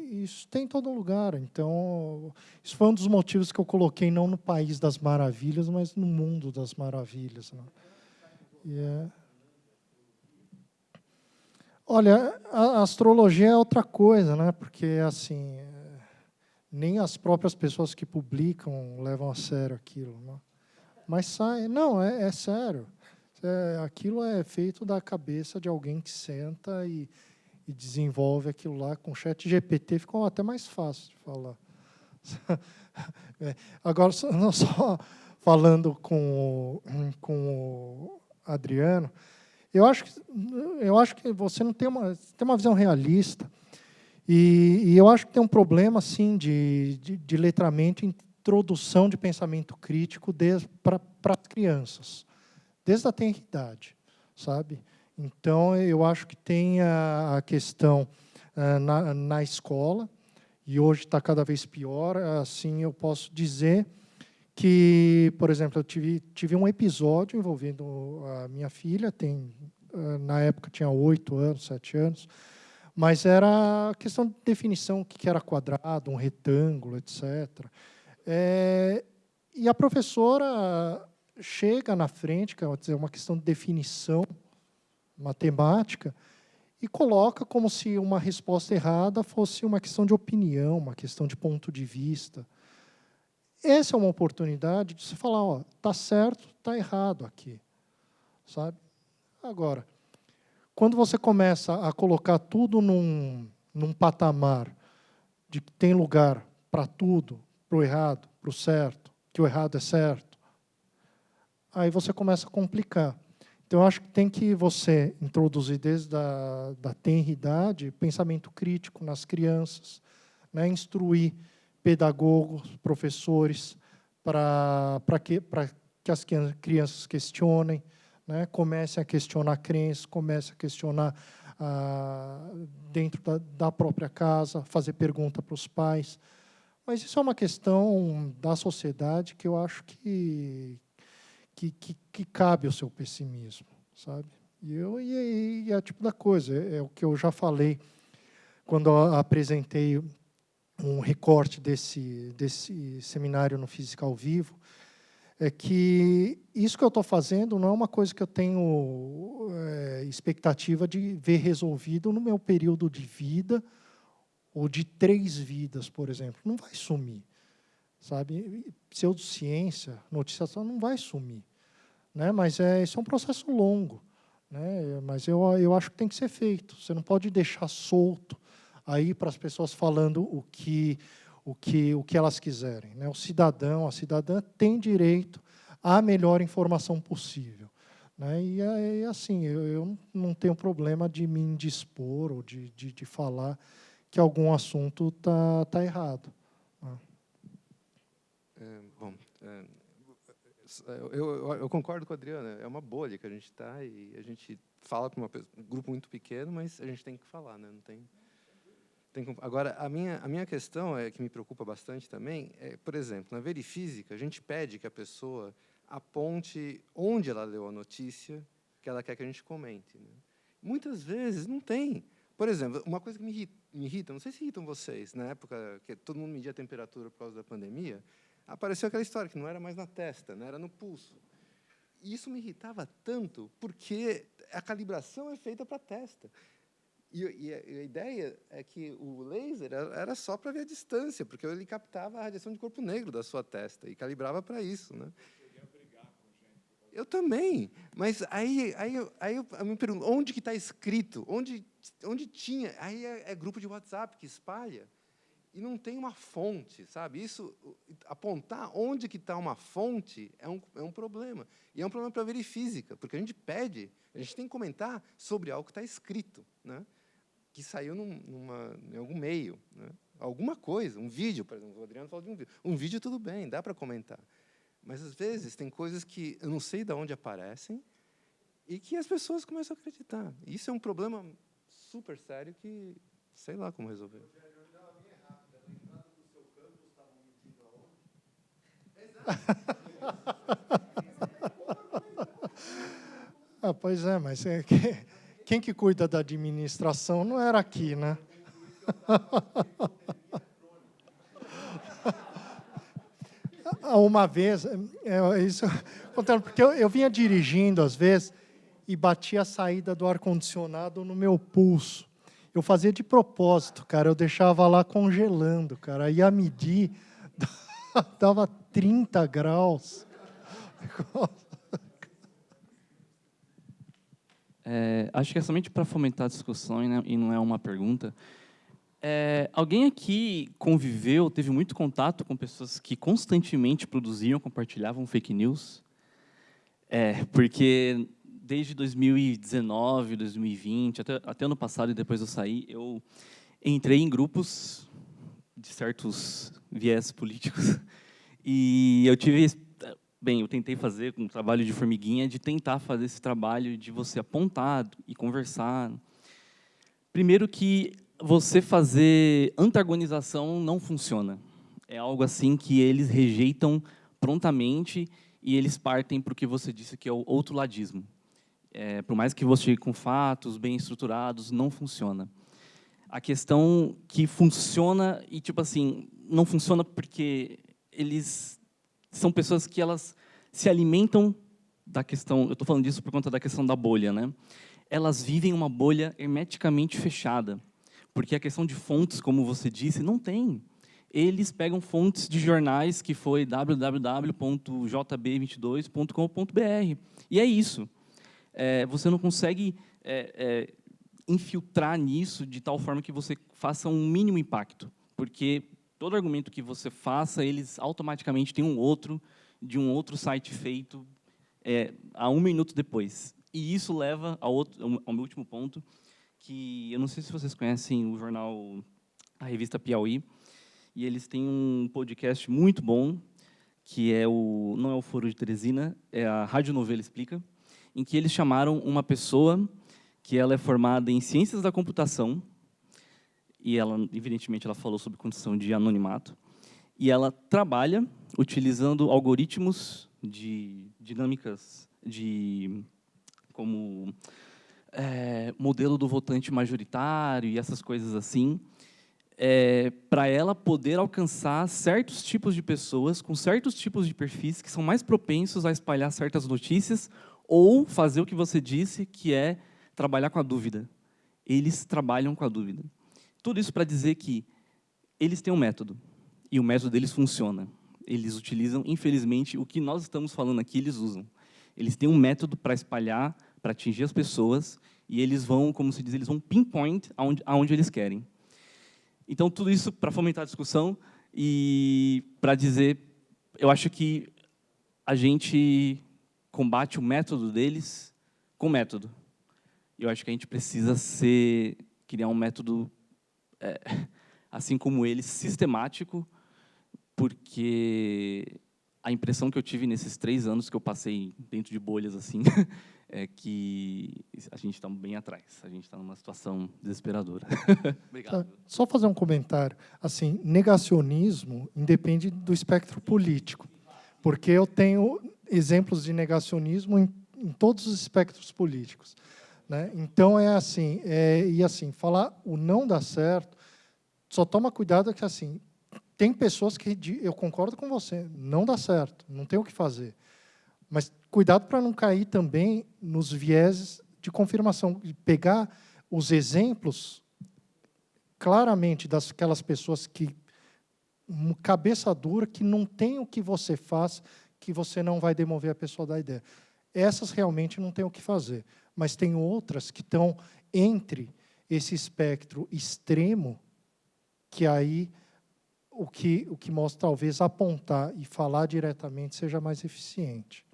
isso tem em todo lugar. Então, isso foi um dos motivos que eu coloquei não no País das Maravilhas, mas no Mundo das Maravilhas, né? Olha, a astrologia é outra coisa, né? Porque assim, nem as próprias pessoas que publicam levam a sério aquilo, né? Mas sai, não, é sério. Aquilo é feito da cabeça de alguém que senta e desenvolve aquilo lá. Com o ChatGPT ficou até mais fácil de falar. Agora, não só falando com o Adriano, eu acho que você não tem uma visão realista, e eu acho que tem um problema assim de letramento, introdução de pensamento crítico para as crianças, desde a tenra idade, sabe? Então, eu acho que tem a questão na escola, e hoje está cada vez pior. Assim, eu posso dizer que, por exemplo, eu tive um episódio envolvendo a minha filha, na época tinha 8 anos, 7 anos, mas era questão de definição, o que era quadrado, um retângulo, etc. E a professora chega na frente, quer dizer, uma questão de definição matemática, e coloca como se uma resposta errada fosse uma questão de opinião, uma questão de ponto de vista. Essa é uma oportunidade de você falar, ó, está certo, está errado aqui, sabe? Agora, quando você começa a colocar tudo num patamar de que tem lugar para tudo, para o errado, para o certo, que o errado é certo, aí você começa a complicar. Então, eu acho que tem que você introduzir desde da tenra idade pensamento crítico nas crianças, né? Instruir pedagogos, professores, para que as crianças questionem, né? Comecem a questionar crenças, comecem a questionar dentro da própria casa, fazer pergunta para os pais. Mas isso é uma questão da sociedade que eu acho que cabe o seu pessimismo, sabe? E é o tipo da coisa, é o que eu já falei quando eu apresentei um recorte desse seminário no Física ao Vivo, é que isso que eu estou fazendo não é uma coisa que eu tenho expectativa de ver resolvido no meu período de vida, ou de 3 vidas, por exemplo. Não vai sumir, sabe? Pseudociência, noticiação, não vai sumir, né? Mas isso é um processo longo, né? Mas eu acho que tem que ser feito. Você não pode deixar solto aí para as pessoas falando o que elas quiserem, né? O cidadão, a cidadã tem direito à melhor informação possível, né? E assim, eu não tenho problema de me indispor ou de falar que algum assunto tá errado. Bom, eu concordo com a Adriana. É uma bolha que a gente está e a gente fala para um grupo muito pequeno, mas a gente tem que falar, né? Não tem. Agora, a minha questão que me preocupa bastante também por exemplo, na Verifísica, a gente pede que a pessoa aponte onde ela leu a notícia que ela quer que a gente comente, né? Muitas vezes não tem. Por exemplo, uma coisa que me irrita, não sei se irritam vocês, na época que todo mundo media a temperatura por causa da pandemia, apareceu aquela história que não era mais na testa, né, era no pulso. E isso me irritava tanto, porque a calibração é feita para a testa. E a ideia é que o laser era só para ver a distância, porque ele captava a radiação de corpo negro da sua testa e calibrava para isso, né? Eu também, mas aí eu me pergunto, onde que está escrito? Onde tinha? Aí é grupo de WhatsApp que espalha e não tem uma fonte, sabe? Isso, apontar onde que está uma fonte é um problema. E é um problema para ver física, porque a gente tem que comentar sobre algo que está escrito, né? Que saiu em algum meio, né? Alguma coisa, um vídeo, por exemplo, o Adriano falou de um vídeo. Um vídeo tudo bem, dá para comentar. Mas, às vezes, tem coisas que eu não sei de onde aparecem e que as pessoas começam a acreditar. Isso é um problema super sério que sei lá como resolver. Pois é, mas quem que cuida da administração não era aqui, né? Uma vez, isso contando, porque eu vinha dirigindo às vezes e batia a saída do ar-condicionado no meu pulso. Eu fazia de propósito, cara, eu deixava lá congelando, cara, ia medir, dava 30 graus. Acho que é somente para fomentar a discussão e não é uma pergunta. Alguém aqui conviveu, teve muito contato com pessoas que constantemente produziam, compartilhavam fake news? Porque desde 2019, 2020, até ano passado e depois eu saí, eu entrei em grupos de certos viés políticos e eu tentei fazer um trabalho de formiguinha, de tentar fazer esse trabalho de você apontar e conversar. Primeiro que você fazer antagonização não funciona. É algo assim que eles rejeitam prontamente e eles partem para o que você disse que é o outroladismo. Por mais que você chegue com fatos bem estruturados, não funciona. A questão que funciona e, tipo assim, não funciona porque eles são pessoas que elas se alimentam da questão, eu estou falando disso por conta da questão da bolha, né? Elas vivem uma bolha hermeticamente fechada, porque a questão de fontes, como você disse, não tem. Eles pegam fontes de jornais que foi www.jb22.com.br, e é isso. Você não consegue infiltrar nisso de tal forma que você faça um mínimo impacto, porque todo argumento que você faça, eles automaticamente têm um outro, de um outro site feito a 1 minuto depois. E isso leva ao meu último ponto, que eu não sei se vocês conhecem o jornal, a revista Piauí, e eles têm um podcast muito bom, que não é o Foro de Teresina, é a Rádio Novela Explica, em que eles chamaram uma pessoa que ela é formada em Ciências da Computação, e ela, evidentemente, ela falou sobre condição de anonimato, e ela trabalha utilizando algoritmos de dinâmicas como modelo do votante majoritário e essas coisas assim, para ela poder alcançar certos tipos de pessoas com certos tipos de perfis que são mais propensos a espalhar certas notícias ou fazer o que você disse, que é trabalhar com a dúvida. Eles trabalham com a dúvida. Tudo isso para dizer que eles têm um método, e o método deles funciona. Eles utilizam, infelizmente, o que nós estamos falando aqui, eles usam. Eles têm um método para espalhar, para atingir as pessoas, e eles vão, como se diz, eles vão pinpoint aonde eles querem. Então, tudo isso para fomentar a discussão e para dizer, eu acho que a gente combate o método deles com método. Eu acho que a gente precisa criar um método, assim como eles, sistemático, porque a impressão que eu tive nesses 3 anos que eu passei dentro de bolhas assim é que a gente está bem atrás, a gente está numa situação desesperadora. Obrigado. Só fazer um comentário. Assim, negacionismo independe do espectro político, porque eu tenho exemplos de negacionismo em todos os espectros políticos. né? Então, é assim, e assim, falar o não dá certo, só toma cuidado que, assim, tem pessoas que, eu concordo com você, não dá certo, não tem o que fazer. Mas cuidado para não cair também nos vieses de confirmação, de pegar os exemplos claramente daquelas pessoas que, cabeça dura, que não tem o que você faz, que você não vai demover a pessoa da ideia. Essas realmente não tem o que fazer. Mas tem outras que estão entre esse espectro extremo, que aí o que mostra, talvez, apontar e falar diretamente seja mais eficiente.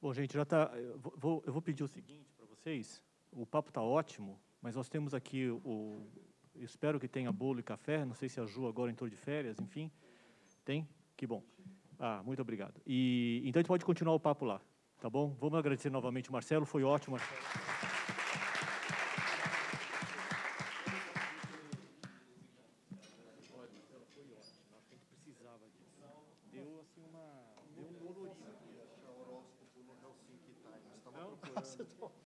Bom, gente, já está. Eu vou pedir o seguinte para vocês. O papo está ótimo, mas nós temos aqui eu espero que tenha bolo e café. Não sei se a Ju agora entrou de férias, enfim. Tem? Que bom. Muito obrigado. Então a gente pode continuar o papo lá, tá bom? Vamos agradecer novamente o Marcelo. Foi ótimo, Marcelo.